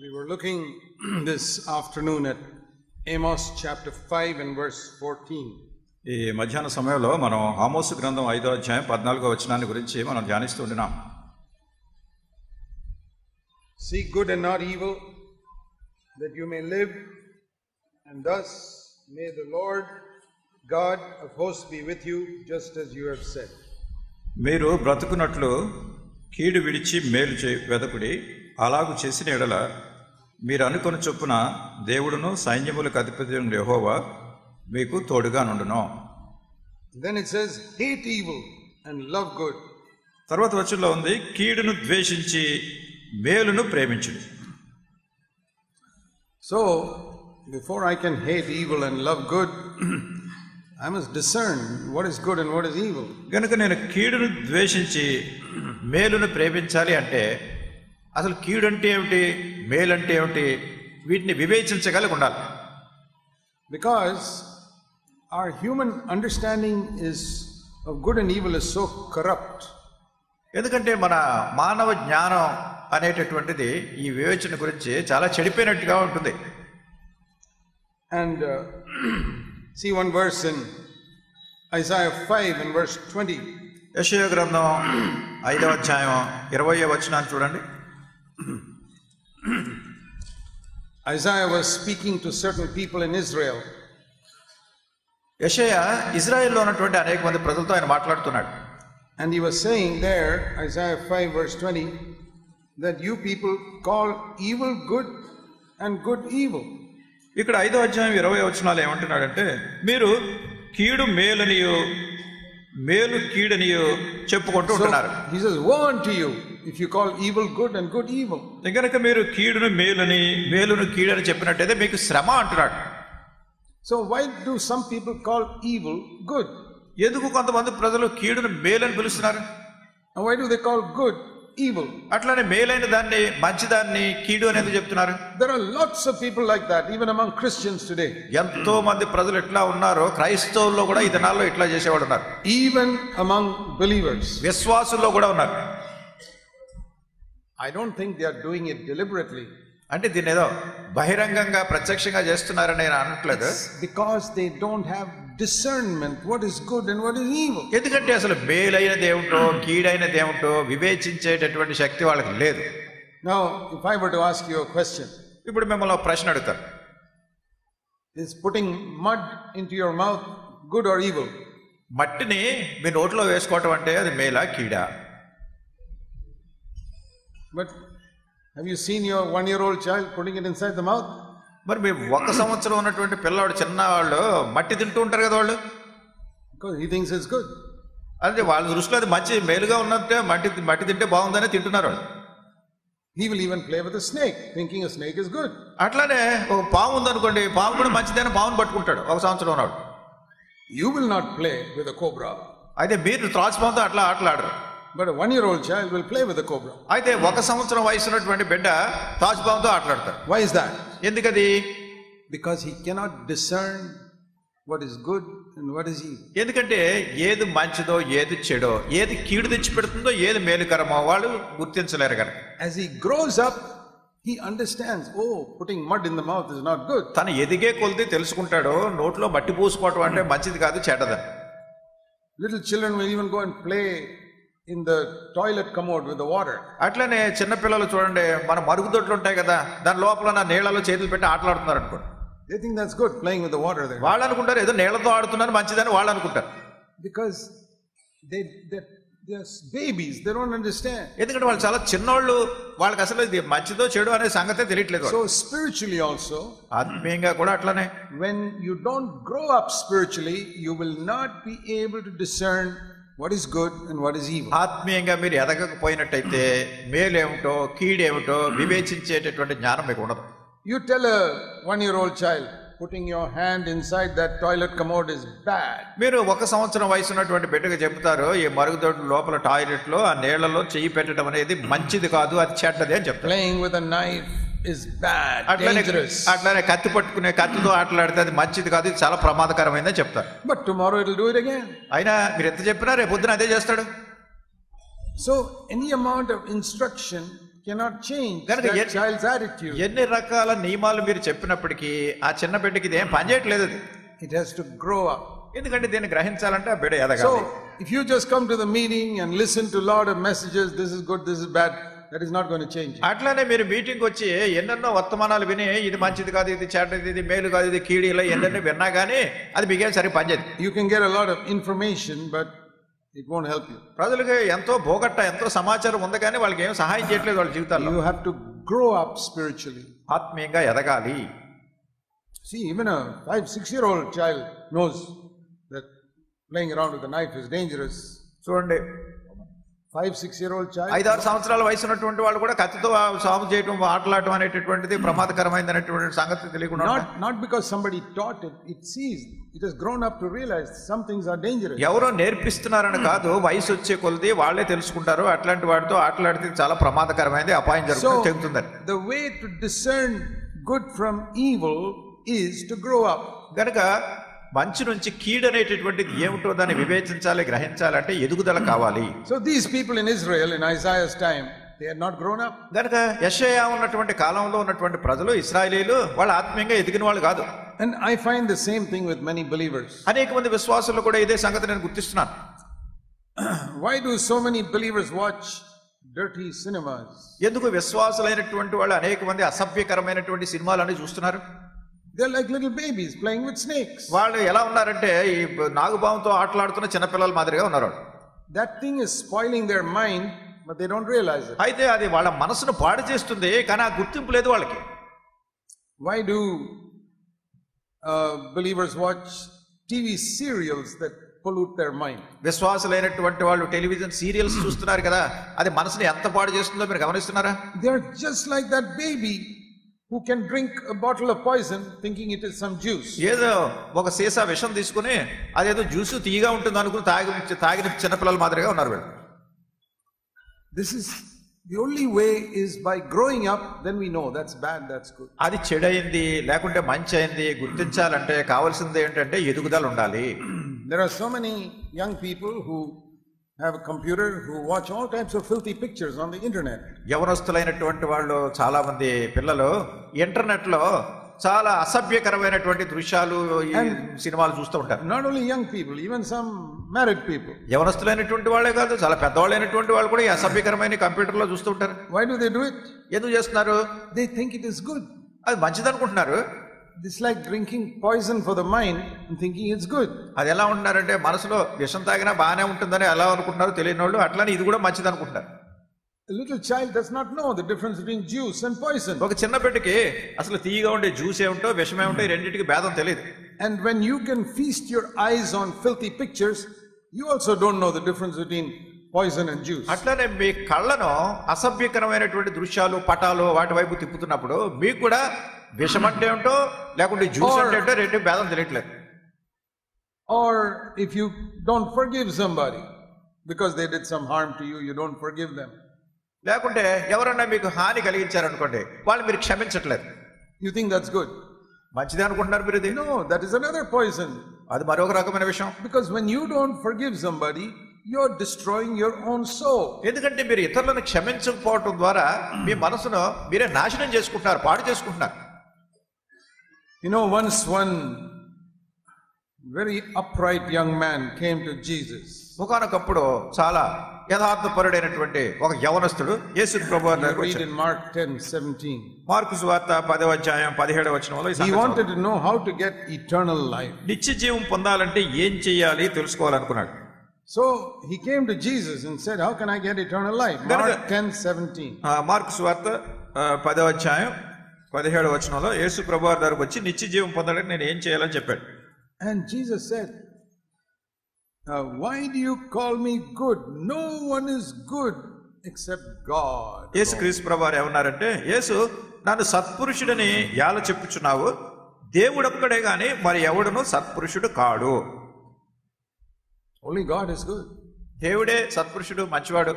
We were looking this afternoon at Amos chapter 5 and verse 14. ఈ మధ్యాహ్న సమయంలో మనం ఆమోసు గ్రంథం 5వ అధ్యాయం 14వ వచనాన్ని గురించి మనం ధ్యానిస్తున్నాం. Seek good and not evil, that you may live, and thus may the Lord God of hosts be with you, just as you have said. మీరు బ్రతుకున్నట్లు కీడు విడిచి మేలు వెదకుడి, అలాగు చేసిన ఎడల మీరు అనుకొని చొప్పున దేవుడును సైన్యములకు అధిపతి యెహోవా మీకు తోడుగా నుండును. Then it says, hate evil and love good. తర్వాత వచనంలో ఉంది, కీడును ద్వేషించి మేలును ప్రేమించుడి. So before I can hate evil and love good, I must discern what is good and what is evil. కనుక నేను కీడును ద్వేషించి మేలును ప్రేమించాలి అంటే అసలు కీడు అంటే ఏమిటి, మేలు అంటే ఏమిటి, వీటిని వివేచించగలిగి ఉండాలి. Because our human understanding of good and evil is so corrupt. ఎందుకంటే మన మానవ జ్ఞానం అనేటటువంటిది ఈ వివేచన గురించి చాలా చెడిపోయినట్టుగా ఉంటుంది. And see one verse in Isaiah 5 and verse 20. యెషయా గ్రంథం 5వ అధ్యాయం 20వ వచనాన్ని చూడండి. Isaiah was speaking to certain people in Israel. యెషయా ఇజ్రాయెల్లో ఉన్నటువంటి అనేక మంది ప్రజలతో ఆయన మాట్లాడుతున్నాడు. And he was saying there, Isaiah 5 verse 20, that you people call evil good and good evil. ఇక్కడ 5వ అధ్యాయం 20వ వచనాలు ఏమంటున్నాడంటే, మీరు కీడు మేలనియో మేలు కీడనియో చెప్పుకుంటూ ఉంటున్నారు. He says, woe unto you if you call evil good and good evil. కనుక మీరు కీడును మేలని మేలును కీడని చెప్పినట్టయితే మీకు శ్రమ అంటున్నాడు. So why do some people call evil good? ఎందుకు కొంతమంది ప్రజలు కీడును మేలని పిలుస్తున్నారు? And why do they call good evil? అట్లానే మేలైన దాన్ని మంచిదాన్ని కీడు అనేది చెప్తున్నారు. There are lots of people like that even among Christians today. ఎంతో మంది ప్రజలు ఎట్లా ఉన్నారో క్రైస్తవుల్లో కూడా ఈ దినాల్లో ఇట్లా చేసేవాడు ఉన్నారు. Even among believers. విశ్వాసుల్లో కూడా ఉన్నారు. I don't think they are doing it deliberately. అంటే దీన్ని ఏదో బహిరంగంగా ప్రత్యక్షంగా చేస్తున్నారని నేను అనట్లేదు. Because they don't have discernment what is good and what is evil. ఎందుకంటే అసలు మేలైనది ఏమిటో కీడైనది ఏమిటో వివేచించేటటువంటి శక్తి వాళ్ళకి లేదు. Now if I were to ask you a question, ఇప్పుడు మిమ్మల్ని ఒక ప్రశ్న అడుగుతారు, is putting mud into your mouth good or evil? మట్టిని మీ నోట్లో వేసుకోవటం అంటే అది మేలా కీడా? But have you seen your 1-year-old child putting it inside the mouth? మరి మీ 1 సంవత్సరం ఉన్నటువంటి పిల్లవాడు చిన్నవాళ్ళు మట్టి తింటూ ఉంటారు కదా వాళ్ళు. Because he thinks it's good. అంటే వాళ్ళ దృష్టిలో అది మంచి మేలుగా ఉన్నట్టే మట్టి తింటే బాగుందని తింటున్నారు వాళ్ళు. He will even play with a snake thinking a snake is good. అట్లానే ఒక పాము ఉందనుకోండి, పాము కూడా మంచిదైన పామును పట్టుకుంటాడు 1 సంవత్సరం ఉన్నాడు. You will not play with a cobra. అయితే మీరు త్రాచుపాముతో అట్లా ఆటలాడరు. But a 1-year-old child will play with a cobra. అయితే 1 సంవత్సరం వయసు ఉన్నటువంటి బిడ్డ త్రాచుపాముతో ఆటలాడతారు. Why is that? ఎందుకది? Because he cannot discern what is good and what is evil. ఎందుకంటే ఏది మంచిదో ఏది చెడో, ఏది కీడు తెచ్చి పెడుతుందో ఏది మేలుకరమో వాళ్ళు గుర్తించలేరు కనుక. As he grows up, he understands, oh, putting mud in the mouth is not good. తను ఎదిగే కొలిది తెలుసుకుంటాడు, నోట్లో మట్టి పూసుకోవటం అంటే మంచిది కాదు, చెడ్డదని. Little children will even go and play in the toilet commode with the water. అట్లనే చిన్నపిల్లలు చూడండి, మన మరుగుదొడ్లు ఉంటాయి కదా, దాని లోపల నా నీళ్ళలో చేతులు పెట్టి ఆటలాడుతున్నారు అనుకోండి. They think that's good, playing with the water there. వాళ్ళు అనుకుంటారు ఏదో నీళ్ళతో ఆడుతున్నారు మంచిదని వాళ్ళు అనుకుంటారు. Because they're babies, they don't understand. ఎందుకంటే వాళ్ళు చాలా చిన్నోళ్ళు, వాళ్ళకి అసలు ఇది మంచిదో చెడు అనే సంగతే తెలియట్లేదు. So spiritually also, ఆత్మీయంగా కూడా అట్లనే, when you don't grow up spiritually, you will not be able to discern what is good and what is evil. ఆత్మీయంగా మీరు ఎదగకపోయినట్టయితే మేలేమిటో కీడేమిటో వివేచించేటటువంటి జ్ఞానం మీకు ఉండదు. You tell a 1-year-old child putting your hand inside that toilet commode is bad. మీరు 1 సంవత్సరం వయసు ఉన్నటువంటి బిడ్డకు చెప్తారు, ఈ మరుగుదొడ్ల లోపల టాయిలెట్ లో ఆ నీళ్లలో చెయ్యి పెట్టడం అనేది మంచిది కాదు, అది చెడ్డది అని చెప్తారు. Playing with a knife is bad, dangerous. అట్లానే కత్తి పట్టుకునే కత్తితో ఆటలాడితే అది మంచిది కాదు, ఇది చాలా ప్రమాదకరమైందని చెప్తారు. But tomorrow it will do it again. అయినా మీరు ఎంత చెప్పినా రేపు పొద్దున అదే చేస్తాడు. So any amount of instruction cannot change కనుక that child's attitude. ఎన్ని రకాల నియమాలు మీరు చెప్పినప్పటికీ ఆ చిన్న బిడ్డకి ఇది ఏం పనిచేయట్లేదు అది. It has to grow up. ఎందుకంటే దీన్ని గ్రహించాలంటే ఆ బిడ్డ So, ఎదగాలి. if you just come to the meeting and listen to a lot of messages, this is good, this is bad, that is not going to change it. అట్లానే మీరు meeting వచ్చి ఎన్నెన్నో వర్తమానాలు విని ఇది మంచిది కాదు, ఇది చెడ్డది, ఇది మేలు కాదు, ఇది కీడు, ఇలా ఎన్నెన్నో విన్నా కానీ అది మీకేం సరిగ్గా పనిచేయదు. You can get a lot of information, but it won't help you. ప్రజలకు ఎంతో భోగట్ట, ఎంతో సమాచారం ఉంది కానీ వాళ్ళకి ఏం సహాయం చేయట్లేదు వాళ్ళ జీవితాల్లో. You have to grow up spiritually. ఆత్మీయంగా ఎదగాలి. See, even a 5-6-year-old child knows that playing around with a knife is dangerous. చూడండి, 5-6-year-old child. 5-6 సంవత్సరాల వయసు ఉన్నటువంటి వాళ్ళు కూడా కత్తితో సాగు చేయడం, ఆటలాడటం అనేటటువంటిది ప్రమాదకరమైనది అనేటువంటి సంగతి తెలియకుండా, Not because somebody taught it, it sees, it has grown up to realize some things are dangerous. ఎవరో నేర్పిస్తున్నారని కాదు, వయసు వచ్చే కొలది వాళ్ళే తెలుసుకుంటారు అట్లాంటి వాటితో ఆటలాడితే చాలా ప్రమాదకరమైనది, అపాయం జరుగుతుంది. The way to discern good from evil is to grow up. గనుక మంచి నుంచి కీడు అనేటటువంటిది ఏమిటో దాన్ని వివేచించాలి, గ్రహించాలంటే ఎదుగుదల కావాలి. So these people in Israel in Isaiah's time, they had not grown up. గనుక యెషయా ఉన్నటువంటి కాలంలో ఉన్నటువంటి ప్రజలు, ఇశ్రాయేలీయులు, వాళ్ళు ఆత్మీయంగా ఎదిగిన వాళ్ళు కాదు. And I find the same thing with many believers. అనేక మంది విశ్వాసులు కూడా ఇదే సంగతి నేను గుర్తిస్తున్నాను. Why do so many believers watch dirty cinemas? ఎందుకు విశ్వాసులైనటువంటి వాళ్ళు అనేక మంది అసభ్యకరమైనటువంటి సినిమాలన్నీ చూస్తున్నారు? They're like little babies playing with snakes. వాళ్ళు ఎలా ఉన్నారంటే ఈ నాగుబాముతో ఆటలాడుతున్న చిన్నపిల్లల మాదిరిగా ఉన్నారు. That thing is spoiling their mind, but they don't realize it. అయితే అది వాళ్ళ మనసును పాడు చేస్తుంది, కానీ ఆ గుర్తింపు లేదు వాళ్ళకి. Why do believers watch TV serials that pollute their mind? విశ్వాసులైనటువంటి వాళ్ళు టెలివిజన్ సీరియల్స్ చూస్తున్నారు కదా, అది మనసుని ఎంత పాడు చేస్తుందో మీరు గమనిస్తున్నారా? They're just like that baby who can drink a bottle of poison thinking it is some juice. ఏదో ఒక సీసా విషం తీసుకుని అదేదో జ్యూస్ తీయగా ఉంటుంది అనుకుని తాగిన చిన్నపిల్లల మాదిరిగా ఉన్నారు వీళ్ళు. This is the only way is by growing up, then we know that's bad, that's good. అది చెడైంది లేకుంటే మంచి అయింది గుర్తించాలంటే కావాల్సింది ఏంటంటే ఎదుగుదల ఉండాలి. There are so many young people who have a computer who watch all types of filthy pictures on the internet. యవనస్తులైనటువంటి వాళ్ళు చాలా మంది పిల్లలు ఇంటర్నెట్ లో చాలా అసభ్యకరమైనటువంటి దృశ్యాలు, సినిమాలు చూస్తూ ఉంటారు. Not only young people, even some married people. యవనస్తులైనటువంటి వాళ్ళే కాదు, చాలా పెద్దవాళ్ళైనటువంటి వాళ్ళు కూడా ఈ అసభ్యకరమైన కంప్యూటర్ లో చూస్తూ ఉంటారు. Why do they do it? ఎందుకు చేస్తున్నారు? They think it is good. అది మంచిది అనుకుంటున్నారు. It's like drinking poison for the mind and thinking it's good. అది ఎలా ఉంటున్నారంటే మనసులో విషం తాగినా బాగానే ఉంటుందని ఎలా అనుకుంటున్నారు తెలియని వాళ్ళు, అట్లానే ఇది కూడా మంచిది అనుకుంటున్నారు. A little child does not know the difference between juice and poison. ఒక చిన్న బిడ్డకి అసలు తీయగా ఉండే జ్యూస్ ఏమిటో విషం ఏమిటో ఈ రెండింటికి భేదం తెలియదు. And when you can feast your eyes on filthy pictures, you also don't know the difference between poison and juice. అట్లానే మీ కళ్ళను అసభ్యకరమైనటువంటి దృశ్యాలు, పటాలు వాటి వైపు తిప్పుతున్నప్పుడు మీకు కూడా విషం అంటే ఏమిటో లేకుంటే జ్యూస్ అంటే ఏంటో రెండు భేదం తెలియట్లేదు. Or if you don't forgive somebody because they did some harm to you, you don't forgive them. లేకుంటే ఎవరన్నా మీకు హాని కలిగించారనుకోండి, వాళ్ళు మీరు క్షమించట్లేదు. You think that's good? మంచిదే అనుకుంటున్నారు మీరు ఇది. No, that is another poison. అది మరొక రకమైన విషయం. Because when you don't forgive somebody, you're destroying your own soul. ఎందుకంటే మీరు ఇతరులను క్షమించకపోవటం ద్వారా మీ మనసును మీరే నాశనం చేసుకుంటున్నారు, పాడు చేసుకుంటున్నారు. You know, once one very upright young man came to Jesus. ఒకనొకప్పుడు చాలా యథార్థపరుడైనటువంటి ఒక యవనస్తుడు యేసు ప్రభువు దగ్గరికి Read వచ్చాడు. in Mark 10:17. మార్కు సువార్త 10వ అధ్యాయం 17వ వచనంలో ఈ He సంగతి wanted to know how to get eternal life. నిత్య జీవం పొందాలంటే ఏం చేయాలి తెలుసుకోవాలనుకున్నాడు. So he came to Jesus and said, how can I get eternal life? Mark 10:17. Mark సువార్త 10వ అధ్యాయం 17వ వచనంలో యేసు ప్రభువు దగ్గరికి వచ్చి నిత్య జీవం పొందాలంటే నేను ఏం చేయాలని చెప్పాడు. And Jesus said, why do you call me good? No one is good except God. యేసు క్రీస్తు ప్రభువు ఏమన్నారంటే, యేసు నన్ను సత్పురుషుడని యాల చెప్పుచున్నావు, దేవుడొక్కడే గాని మరి ఎవడును సత్పురుషుడు కాడు. Only God is good. దేవుడే సత్పురుషుడు, మంచివాడు.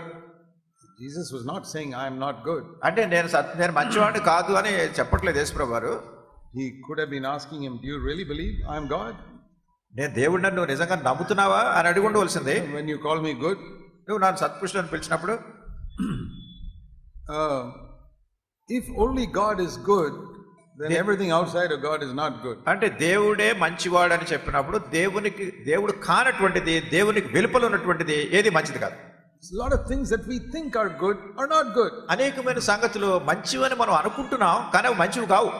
Jesus was not saying I am not good. అంటే నేను మంచివాడు కాదు అని చెప్పట్లేదు యేసు ప్రభువు గారు. He could have been asking him, do you really believe I am God? నేను దేవుడిని నువ్వు నిజంగా నమ్ముతున్నావా అని అడిగి ఉండవలసింది. When you call me good, నువ్వు నన్ను సత్పురుషుడు అని పిలిచినప్పుడు If only God is good, then everything outside of God is not good. అంటే దేవుడే మంచివాడు అని చెప్పినప్పుడు దేవుడు కానటువంటిది, దేవునికి వెలుపల ఉన్నటువంటిది ఏది మంచిది కాదు. A lot of things that we think are good are not good. అనేకమైన సంగతులు మంచివని మనం అనుకుంటున్నాం, కానీ అవి మంచివి కావు.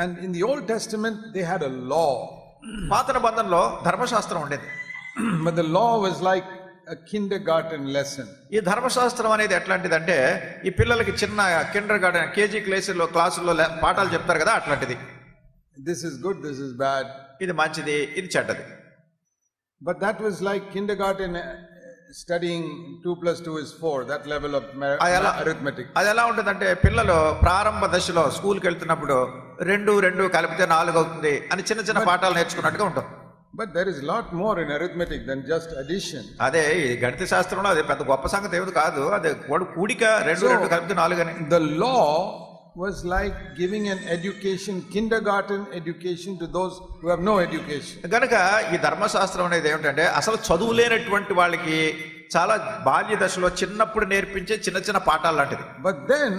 And in the Old Testament they had a law. పాత నిబంధనలో ధర్మశాస్త్రం ఉండేది. But the law was like a kindergarten lesson. ఈ ధర్మశాస్త్రం అనేది ఎట్లాంటిదంటే ఈ పిల్లలకి చిన్న కిండర్ గార్డెన్ కేజీ క్లాసుల్లో పాఠాలు చెప్తారు కదా, అట్లాంటిది. This is good, this is bad. ఇది మంచిది, ఇది చెడ్డది. But that was like kindergarten studying 2 + 2 is 4, that level of arithmetic. అది ఎలా ఉంటుందంటే పిల్లలు ప్రారంభ దశలో స్కూల్కి వెళ్తున్నప్పుడు 2 కలిపితే 4 అవుతుంది అని చిన్న చిన్న పాఠాలు నేర్చుకున్నట్టుగా ఉంటుంది. But there is a lot more in arithmetic than just addition. అదే ఈ గణిత శాస్త్రంలో అదే పెద్ద గొప్ప సంగతి ఏమిటి కాదు, అదే కూడిక 2 కలిపితే 4 అని. The law was like giving an education, kindergarten education to those who have no education. గనక ఈ ధర్మశాస్త్రం అనేది ఏమిటంటే అసలు చదువు లేనటువంటి వాళ్ళకి చాలా బాల్య దశలో చిన్నప్పుడు నేర్పించే చిన్న చిన్న పాఠాలు లాంటిది. But then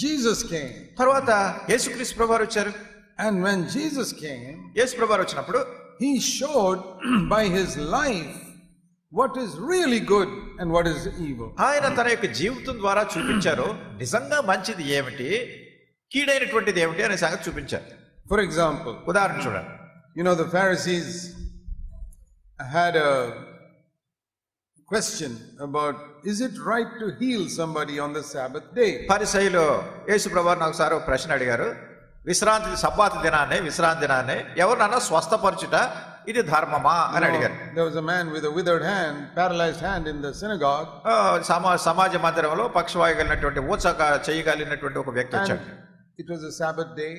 Jesus came. తర్వాత యేసుక్రీస్తు ప్రభువారు వచ్చారు. And when Jesus came, యేసు ప్రభువారు వచ్చినప్పుడు he showed by his life what is really good and what is evil. ఆయన తన యొక్క జీవితం ద్వారా చూపించారు నిజంగా మంచిది ఏమిటి, కీడైనటువంటిది ఏమిటి అనే సంగతి చూపించారు. For example, ఉదాహరణ చూడండి. You know, the Pharisees had a question about, is it right to heal somebody on the Sabbath day? పరిసయ్యులు యేసు ప్రభువారిని ఒకసారి ఒక ప్రశ్న అడిగారు. సబ్బాతు దినాన్ని, విశ్రాంతి దినాన్ని ఎవరినన్నా స్వస్థపరచుట ఇది ధర్మమా అని అడిగారు. There was a man with a withered hand, paralyzed hand in the synagogue. సమాజ మందిరంలో పక్షవాయు కలిగినటువంటి ఊచక చేయగలిగినటువంటి ఒక వ్యక్తి వచ్చాడు. It was a Sabbath day.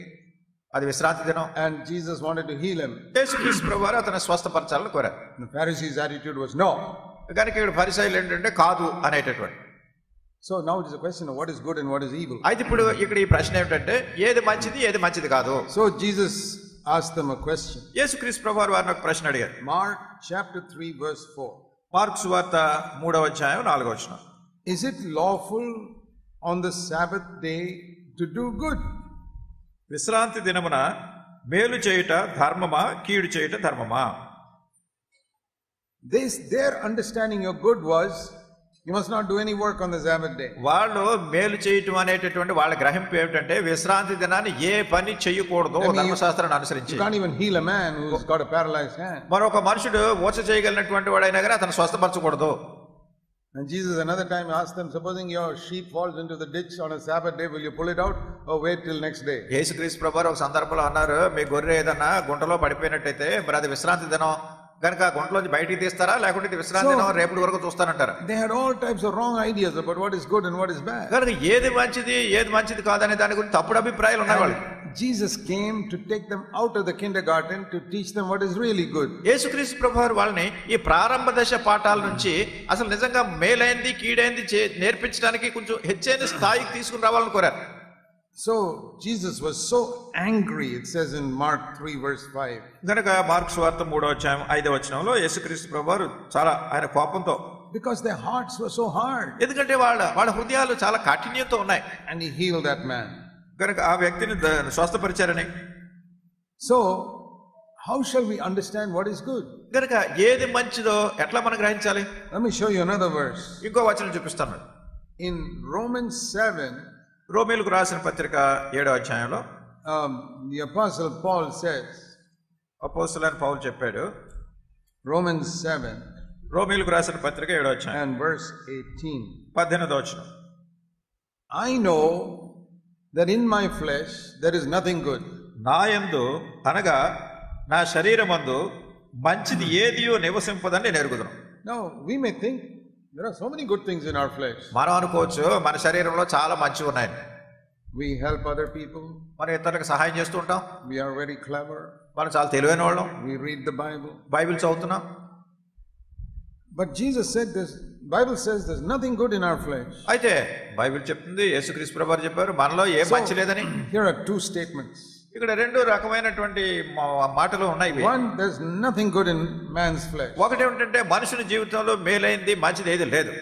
అది విశ్రాంతి దినం. And Jesus wanted to heal him. యేసుక్రీస్తు ప్రభువారు అతను స్వస్థపరచాలని కోరారు. The Pharisees' attitude was no. కనుక ఇక్కడ పరిసయ్యులు ఏంటంటే కాదు అనేటటువంటి. So now it is a question of what is good and what is evil. అయితే ఇప్పుడు ఇక్కడ ఈ ప్రశ్న ఏమిటంటే ఏది మంచిది ఏది మంచిది కాదు. So Jesus asked them a question. యేసుక్రీస్తు ప్రభువారు వారిని ఒక ప్రశ్న అడిగారు. Mark chapter 3 verse 4. మార్కు సువార్త 3వ అధ్యాయం 4వ వచనం. Is it lawful on the Sabbath day to do good? విశ్రాంతి దినమున మేలు చేయుట ధర్మమా, కీడు చేయుట ధర్మమా? Their understanding of good was, you must not do any work on the Sabbath day. వాళ్ళు మేలు చేయటం అనేటటువంటి వాళ్ళ గ్రహింపు ఏమిటంటే విశ్రాంతి దినాన్ని ఏ పని చేయకూడదు ధర్మశాస్త్రాన్ని అనుసరించి. You can't even heal a man who's got a paralyzed hand. మరొక మనుషుడు ఊచ చేయగలిగినటువంటి వాడైనా కానీ అతను స్వస్థపరచకూడదు. And Jesus another time asked them, supposing your sheep falls into the ditch on a Sabbath day, will you pull it out or wait till next day? యేసుక్రీస్తు ప్రభువారు ఒక సందర్భంలో అన్నారు, మీ గొర్రె ఏదన్నా గుంటలో పడిపోయినట్టయితే మరి అది విశ్రాంతి దినం కనుక గుంటలోంచి బయటికి తీస్తారా లేకుంటే విశ్రాంతి దినం రేపటి వరకు చూస్తానంటారా? They had all types of wrong ideas about what is good and what is bad. కనుక ఏది మంచిది కాదనే దాని గురించి తప్పుడు అభిప్రాయాలు ఉన్నాయి వాళ్ళకి. Jesus came to take them out of the kindergarten to teach them what is really good. యేసుక్రీస్తు ప్రభువారు వాళ్ళని ఈ ప్రారంభ దశ పాఠాల నుంచి అసలు నిజంగా మేలైంది కీడైంది నేర్పించడానికి కొంచెం హెచ్చైన స్థాయికి తీసుకుని రావాలని కోరారు. So Jesus was so angry, it says in Mark 3 verse 5. గనుక మార్కు సువార్త 3వ అధ్యాయం 5వ వచనంలో యేసుక్రీస్తు ప్రభువారు చాలా ఆయన కోపంతో, because their hearts were so hard, ఎందుకంటే వాళ్ళ హృదయాలు చాలా కాఠిన్యంతో ఉన్నాయి. and he healed that man. కనుక ఆ వ్యక్తిని స్వస్థపరిచారని. So how shall we understand what is good? కనుక ఏది మంచిదో ఎట్లా మనం గ్రహించాలి? Let me show you another verse. ఇంకో వచనం చూపిస్తాను. In Romans 7, రోమీయులకు రాసిన పత్రిక 7వ అధ్యాయంలో the apostle Paul says, అపోస్తలుడైన పౌలు చెప్పాడు, Romans 7 రోమీయులకు రాసిన పత్రిక 7వ అధ్యాయం and verse 18. 18వ వచనం. I know that in my flesh there is nothing good. నా యందు అనగా నా శరీరమందు మంచిది ఏదియో నివసింపదని నేను ఎరుగుదును. Now we may think there are so many good things in our flesh. మనం అనుకోవచ్చు మన శరీరంలో చాలా మంచి ఉన్నాయి. We help other people. మనం ఇతరులకు సహాయం చేస్తూ ఉంటాం. We are very clever. మనం చాలా తెలివైన వాళ్ళం. We read the Bible. Bible చదువుతున్నాం. But Jesus said this, Bible says there's nothing good in our flesh. అయితే బైబిల్ చెప్తుంది, యేసుక్రీస్తు ప్రభువారు చెప్పారు మనలో ఏ మంచి లేదని. Here are two statements. ఇక్కడ రెండు రకమైనటువంటి మాటలు ఉన్నాయి. One, there's nothing good in man's flesh. ఒకటి ఏంటంటే మనుషుని జీవితంలో మేలైంది మంచిది ఏది లేదు.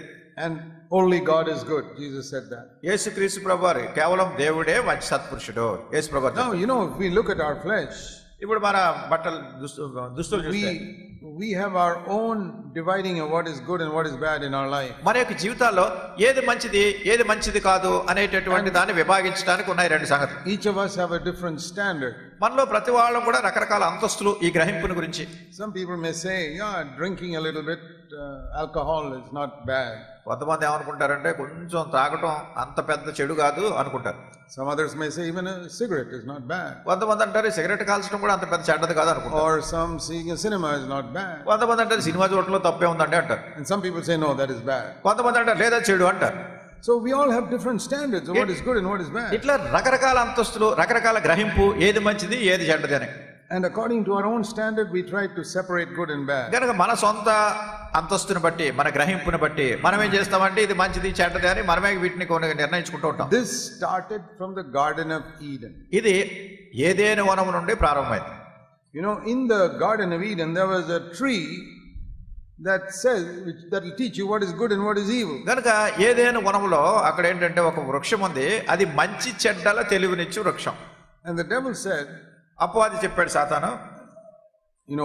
and only God is good. Jesus said that. యేసుక్రీస్తు ప్రభువారు కేవలం దేవుడే మంచి సత్పురుషుడు. యేసు ప్రభువారు. Now, if we look at our flesh, ఇప్పుడు మన బట్టలు దుస్తులు చూస్తే we have our own dividing of what is good and what is bad in our life. మన యొక్క జీవితాల్లో ఏది మంచిది కాదు అనేటటువంటి దాన్ని విభాగించడానికి ఉన్నాయి రెండు సంగతులు. Each of us have a different standard. మనలో ప్రతి వాళ్ళం కూడా రకరకాల అంతస్తులు ఈ గ్రహింపుని గురించి. Some people may say, drinking a little bit alcohol is not bad. కొంతమంది ఏమనుకుంటారంటే కొంచెం తాగటం అంత పెద్ద చెడు కాదు అనుకుంటారు. Some others may say even a cigarette is not bad. కొంతమంది అంటారు సిగరెట్ కాల్చడం కూడా అంత పెద్ద చెడ్డది కాదు అనుకుంటారు. Or some seeing a cinema is not bad. కొంతమంది అంటారు సినిమా చూడటంలో తప్పే ఉందండి అంటారు. And some people say no, that is bad. కొంతమంది అంటారు లేదా చెడు అంటారు. So we all have different standards of what is good and what is bad. ఇట్లా రకరకాల అంతస్తులు, రకరకాల గ్రహింపు, ఏది మంచిది ఏది చెడ్డది అని. And according to our own standard we try to separate good and bad. కనుక మన సొంత అంతస్తుని బట్టి, మన గ్రహింపుని బట్టి మనం ఏం చేస్తామంటే ఇది మంచిది చెడ్డది అని మనమే వీటిని కొన్ని నిర్ణయించుకుంటూ ఉంటాం. This started from the Garden of Eden. ఇది ఏదెను వనము నుండి ప్రారంభమైంది. In the Garden of Eden there was a tree that says that will teach you what is good and what is evil. కనుక ఏదెను వనములో అక్కడ ఏంటంటే ఒక వృక్షం ఉంది, అది మంచి చెడ్డల తెలివినిచ్చు వృక్షం. And the devil said, అపవాది చెప్పాడు సాతాను,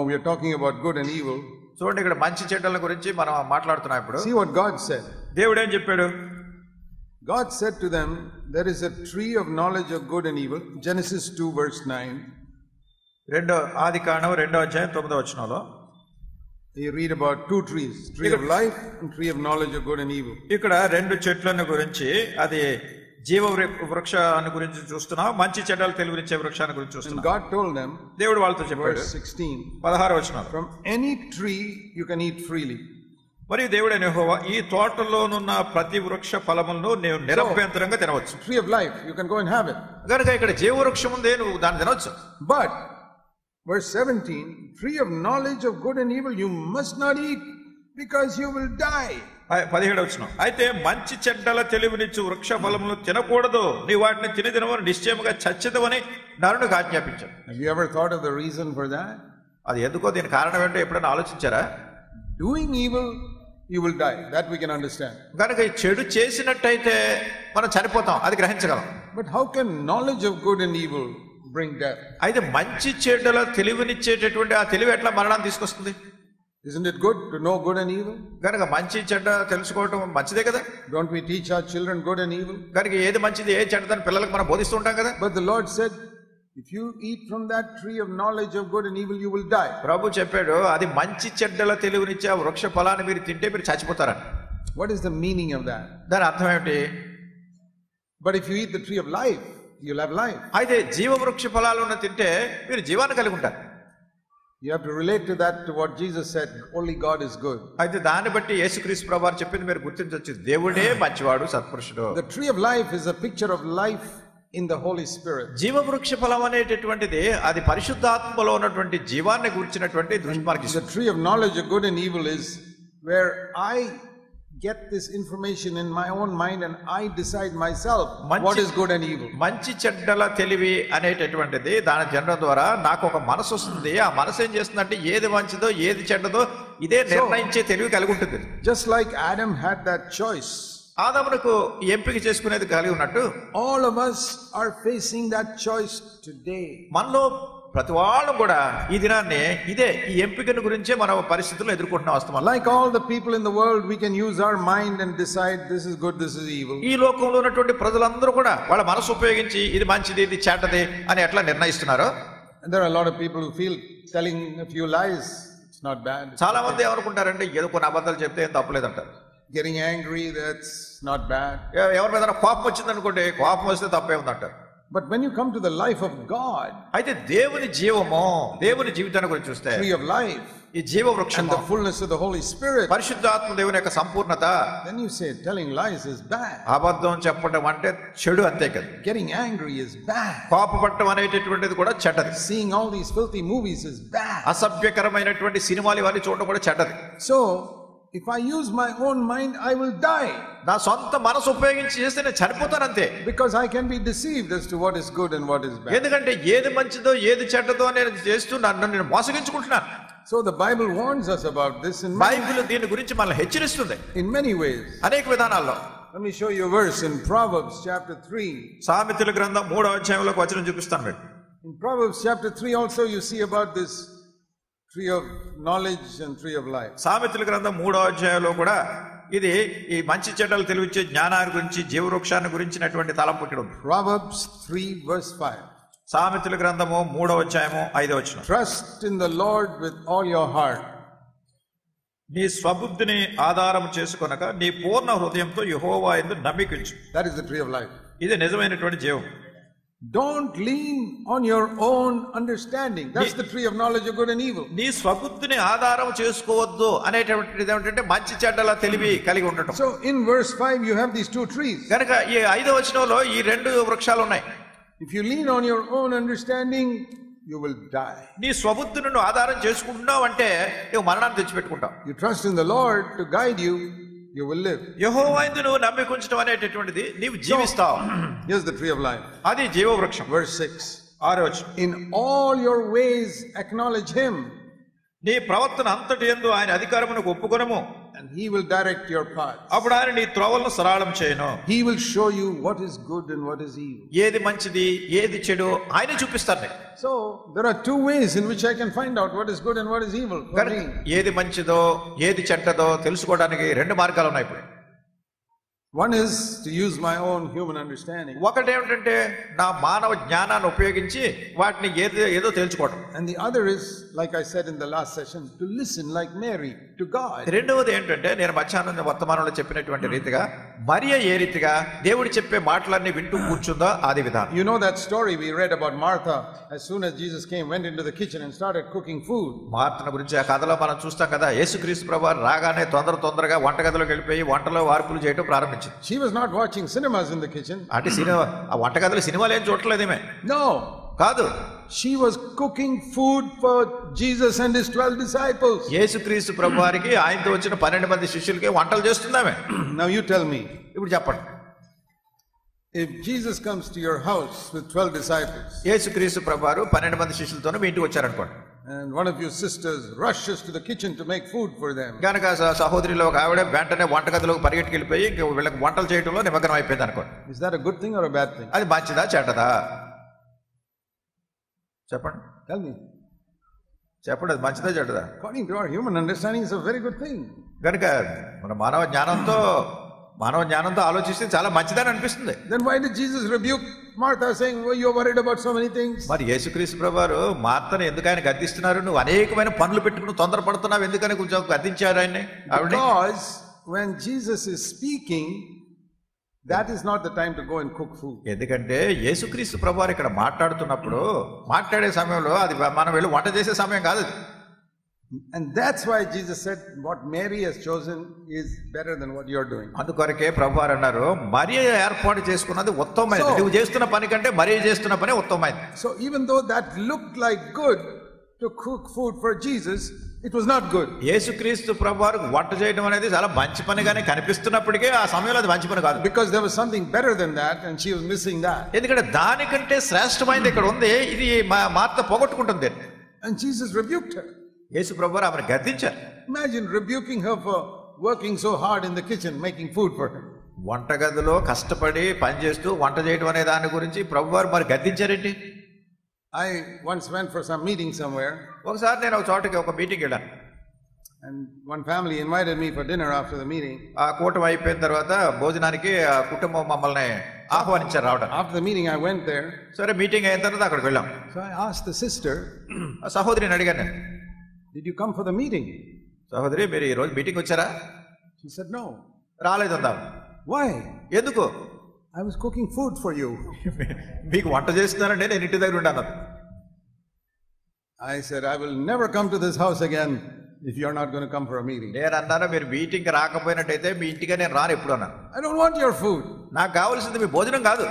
we are talking about good and evil. చూడండి ఇక్కడ మంచి చెడ్డల గురించి మనం మాట్లాడుతున్నాం ఇప్పుడు. See what God said. దేవుడు ఏం చెప్పాడు? God said to them, there is a tree of knowledge of good and evil. Genesis 2 verse 9. Adikandam 2:9 You read about two trees, tree of life and tree of knowledge of good and evil. ఇక్కడ రెండు చెట్లను గురించి, అది జీవ వృక్షాన్ని గురించి చూస్తున్నాం, మంచి చెడ్డలు తెలివినిచ్చే వృక్షాన్ని గురించి చూస్తున్నాం. God told them, దేవుడు వాళ్ళతో చెప్పాడు, verse 16, 16 from any tree you can eat freely. మరియు దేవుడు యెహోవా, ఈ తోటలోనున్న ప్రతి వృక్ష ఫలములను నీవు నిరభ్యంతరంగా తినవచ్చు. Tree of life, you can go and have it. కనుక ఇక్కడ జీవ వృక్షం ఉంది, నువ్వు దాన్ని తినవచ్చు. But verse 17, tree of knowledge of good and evil you must not eat because you will die. 17 అయితే మంచి చెడ్డల తెలివినిచ్చు వృక్ష ఫలములను తినకూడదు, నీ వాటిని తినదినవని నిశ్చయముగా చచ్చెదవని నరునికి ఆజ్ఞాపించాడు. Have you ever thought of the reason for that? అది ఎందుకో, దీని కారణం ఏంటో ఎప్పుడైనా ఆలోచించారా? Doing evil you will die, that we can understand. కనుక ఈ చెడు చేసినట్టయితే మనం చనిపోతాం, అది గ్రహించగలం. But how can knowledge of good and evil bring death? అయితే మంచి చెడ్డల తెలివినిచ్చేటటువంటి ఆ తెలివి ఎట్లా మరణాన్ని తీసుకొస్తుంది? Isn't it good to know good and evil? కనుక మంచి చెడ్డ తెలుసుకోవటం మంచిదే కదా. Don't we teach our children good and evil? కనుక ఏది మంచిది ఏది చెడ్డదని పిల్లలకు మనం బోధిస్తూ ఉంటాం కదా. But the Lord said, if you eat from that tree of knowledge of good and evil you will die. ప్రభు చెప్పాడు, అది మంచి చెడ్డల తెలివినిచ్చే ఆ వృక్ష ఫలాన్ని మీరు తింటే మీరు చచ్చిపోతారని. What is the meaning of that? దాని అర్థం ఏమిటి? But if you eat the tree of life you'll have life. అయితే జీవ వృక్ష ఫలాలను తింటే మీరు జీవాన్ని కలిగి ఉంటారు. You have to relate to that, to what Jesus said, only God is good. అయితే దాన్ని బట్టి యేసుక్రీస్తు ప్రభువారు చెప్పింది మీరు గుర్తించవచ్చు, దేవుడే మంచివాడు సత్పురుషుడు. The tree of life is a picture of life in the Holy Spirit. జీవ వృక్ష ఫలం అనేటటువంటిది అది పరిశుద్ధాత్మలో ఉన్నటువంటి జీవాన్ని గురించినటువంటి దృష్టి మనకి. The tree of knowledge of good and evil is where I get this information in my own mind and I decide myself what is good and evil. మంచి చెడ్డల తెలివి అనేటటువంటిది దాని జనడం ద్వారా నాకు ఒక మనసు వస్తుంది. ఆ మనసు ఏం చేస్తుందంటే ఏది మంచిదో ఏది చెడ్డదో ఇదే నిర్ణయించే తెలివి కలిగి ఉంటుంది. Just like Adam had that choice, ఆదామునకు ఎంపిక చేసుకునేది కలిగి ఉన్నట్టు all of us are facing that choice today. మనలో ప్రతి వాళ్ళు కూడా ఈ దినాన్ని ఇదే ఈ ఎంపికను గురించే మనం పరిస్థితుల్లో ఎదుర్కొంటున్నాం. వస్తాం. Like all the people in the world, we can use our mind and decide this is good, this is evil. ఈ లోకంలో ఉన్నటువంటి ప్రజలందరూ కూడా వాళ్ళ మనసు ఉపయోగించి ఇది మంచిది ఇది చెడ్డది అని ఎట్లా నిర్ణయిస్తున్నారో. And there are a lot of people who feel telling a few lies it's not bad. చాలా మంది ఏమనుకుంటారంటే ఏదో కొన్ని అబద్ధాలు చెప్తే ఏం తప్పలేదంటారు. Getting angry, that's not bad. ఎవరి మీద కోపం వచ్చిందనుకోండి, కోపం వస్తే తప్పే ఉందంటారు. But when you come to the life of God, అయితే దేవుని జీవము, దేవుని జీవితాన్ని గురించి చూస్తే tree of life, ఈ జీవ వృక్షం and the fullness of the Holy Spirit, పరిశుద్ధాత్మ దేవుని యొక్క సంపూర్ణత, then you say telling lies is bad. అబద్ధం చెప్పడం అంటే చెడు అంతే కదా. Getting angry is bad. కోపపడటం అనేటటువంటిది కూడా చెడ్డది. Seeing all these filthy movies is bad. అసభ్యకరమైనటువంటి సినిమాలు ఇవన్నీ చూడడం కూడా చెడ్డది. So if I use my own mind I will die. నా సొంత మనసు ఉపయోగించి చేస్తే నేను చనిపోతాను అంతే. Because I can be deceived as to what is good and what is bad. ఎందుకంటే ఏది మంచిదో ఏది చెడ్డదో నేను చేస్తూ నన్ను నేను మోసగించుకుంటున్నాను. So the Bible warns us about this Bible దీని గురించి మనల్ని హెచ్చరిస్తుంది in many ways. అనేక విధానాల్లో. Let me show you a verse in Proverbs chapter 3. సామెతల గ్రంథం 3వ అధ్యాయంలోకి వచనం చూపిస్తాను మీకు. In Proverbs chapter 3 also you see about this tree of knowledge and tree of life. సామెతల గ్రంథం 3వ అధ్యాయంలో కూడా ఇది ఈ మంచి చెడ్డలు తెలివిచ్చే జ్ఞానాన్ని గురించి జీవవృక్షాన్ని గురించినటువంటి తలంపు ఇక్కడ ఉంది. Proverbs 3 verse 5. సామెతల గ్రంథము 3వ అధ్యాయము 5వ వచనం. Trust in the Lord with all your heart. నీ స్వబుద్ధిని ఆధారం చేసుకొనక నీ పూర్ణ హృదయంతో యెహోవా యందు నమ్మికించు. That is the tree of life. ఇది నిజమైనటువంటి జీవం. Don't lean on your own understanding. That's the tree of knowledge of good and evil. నీ స్వబుద్ధిని ఆధారం చేసుకోవద్దు అనేటువంటిది ఏమిటంటే మంచి చెడ్డల తెలివి కలిగి ఉండటం. So in verse 5 you have these two trees. కనుక ఈ 5వ వచనంలో ఈ రెండు వృక్షాలు ఉన్నాయి. If you lean on your own understanding, you will die. నీ స్వబుద్ధిని నువ్వు ఆధారం చేసుకుంటున్నావు అంటే నువ్వు మరణాన్ని తెచ్చిపెట్టుకుంటావు. You trust in the Lord to guide you, you will live. యెహోవా యందు నువ్వు నమ్మికుంచడం అనేటటువంటిది నీవు జీవిస్తావు. Here's the tree of life. అది జీవవృక్షం. Verse 6. 6వ వచనం. In all your ways acknowledge him, నీ ప్రవర్తన అంతటి యందు ఆయన అధికారమునకు ఒప్పుకొనుము, and he will direct your path. అప్పుడు ఆయన నీ త్రోవలను సరళం చేయను. He will show you what is good and what is evil. ఏది మంచిది ఏది చెడు ఆయన చూపిస్తారు నీకు. So there are two ways in which I can find out what is good and what is evil for me. ఏది మంచిదో ఏది చెడ్డదో తెలుసుకోవడానికి రెండు మార్గాలు ఉన్నాయి ఇప్పుడు. One is to use my own human understanding. ఒకటి ఏమిటంటే నా మానవ జ్ఞానాన్ని ఉపయోగించి వాటిని ఏదో తెలుసుకోవడం. And the other is, like I said in the last session, to listen like Mary to God. రెండవది ఏంటంటే నేను మధ్యాహ్నం వర్తమానంలో చెప్పినటువంటి రీతిగా మరియ ఏ రీతిగా దేవుడు చెప్పే మాటలన్నీ వింటూ కూర్చుందో అది విధానం. You know that story we read about Martha, as soon as Jesus came, went into the kitchen and started cooking food. మార్తను గురించి ఆ కథలో మనం చూస్తాం కదా. యేసుక్రీస్తు ప్రభువు రాగానే తొందరగా వంటగదిలోకి వెళ్ళిపోయి వంటలో వార్పులు చేయడం ప్రారంభించారు. She was not watching cinemas in the kitchen. అంటే సినిమా ఆ వంటగదిలో సినిమాలు ఏం చూడలేదేమే. No, కాదు. She was cooking food for Jesus and his 12 disciples. యేసుక్రీస్తు ప్రభువారికి ఆయనతో వచ్చిన 12 మంది శిష్యులకి వంటలు చేస్తుందామే. Now you tell me. ఇప్పుడు చెప్పండి. If Jesus comes to your house with 12 disciples. యేసుక్రీస్తు ప్రభువారు 12 మంది శిష్యులతో మీ ఇంటికి వచ్చారనుకోండి. And one of your sisters rushes to the kitchen to make food for them. గనక సహోదరిలో ఒక ఆవిడ వెంటనే వంటగదిలోకి పరిగెట్టుకు వెళ్ళిపోయి వీళ్ళకి వంటలు చేయడంలో నిమగ్నం అయిపోయింది అనుకోండి. Is that a good thing or a bad thing? అది మంచిదా చెడ్డదా చెప్పండి. Tell me. చెప్పండి అది మంచిదా చెడ్డదా? According to our human understanding, it's a very good thing. గనక మన మానవ జ్ఞానంతో ఆలోచిస్తే చాలా మంచిదని అనిపిస్తుంది. Then why did Jesus rebuke Martha, saying, "Oh, you're worried about so many things"? మరి యేసుక్రీస్తు ప్రభువారు మార్తను ఎందుకు ఆయన గద్దిస్తున్నారు? నువ్వు అనేకమైన పనులు పెట్టుకుని తొందరపడుతున్నావు ఎందుకని కొంచెం గద్దించారు ఆయన్ని. Because when Jesus is speaking, that is not the time to go and cook food. ఎందుకంటే యేసుక్రీస్తు ప్రభువారు ఇక్కడ మాట్లాడుతున్నప్పుడు మాట్లాడే సమయంలో అది మనం వెళ్ళి వంట చేసే సమయం కాదు. And that's why Jesus said what Mary has chosen is better than what you're doing. అందుకొరకే ప్రభువారు అన్నారు మరియ ఏర్పాటు చేసుకున్నది ఉత్తమమైనది. నువ్వు చేస్తున్న పని కంటే మరియ చేస్తున్న పని ఉత్తమమైనది. So even though that looked like good to cook food for Jesus, it was not good. యేసుక్రీస్తు ప్రభువారు వంట చేయడం అనేది చాలా మంచి పనిగానే కనిపిస్తున్నప్పటికీ ఆ సమయంలో అది మంచి పని కాదు. Because there was something better than that and she was missing that. ఎందుకంటే దానికంటే శ్రేష్టమైనది ఇక్కడ ఉంది. ఇది మార్త పోగొట్టుకుంటుంది. And Jesus rebuked her. యేసు ప్రభువారు ఆమెను గద్దించారు. Imagine rebuking her for working so hard in the kitchen making food for her. వంటగదిలో కష్టపడి పని చేస్తూ వంట చేయడం అనే దాని గురించి ప్రభువారు మరి గద్దించారేంటి? I once went for some meeting somewhere. ఒకసారి నేను ఒక చోటకి ఒక మీటింగ్ వెళ్ళాను. And one family invited me for dinner after the meeting. ఆ కూటమి అయిపోయిన తర్వాత భోజనానికి ఆ కుటుంబం మమ్మల్ని ఆహ్వానించారు రావడం. After the meeting I went there. సరే మీటింగ్ అయిన తర్వాత అక్కడికి వెళ్ళాం. So I asked the sister, ఆ సహోదరిని అడిగాను, "Did you come for the meeting?" సహోదరి మీరు ఈ రోజు మీటింగ్ వచ్చారా? She said, "No." రాలేదు అందాం. Why? ఎందుకు? I was cooking food for you. మీకు వంట చేస్తున్నానండి నేను ఇంటి దగ్గర ఉన్నాను. I said, "I will never come to this house again if you're not going to come for a meeting." నేను అన్నాను మీరు మీటింగ్ రాకపోయినట్టయితే మీ ఇంటిగా నేను రాను ఎప్పుడు అన్నాను. I don't want your food. నాకు కావాల్సింది మీ భోజనం కాదు.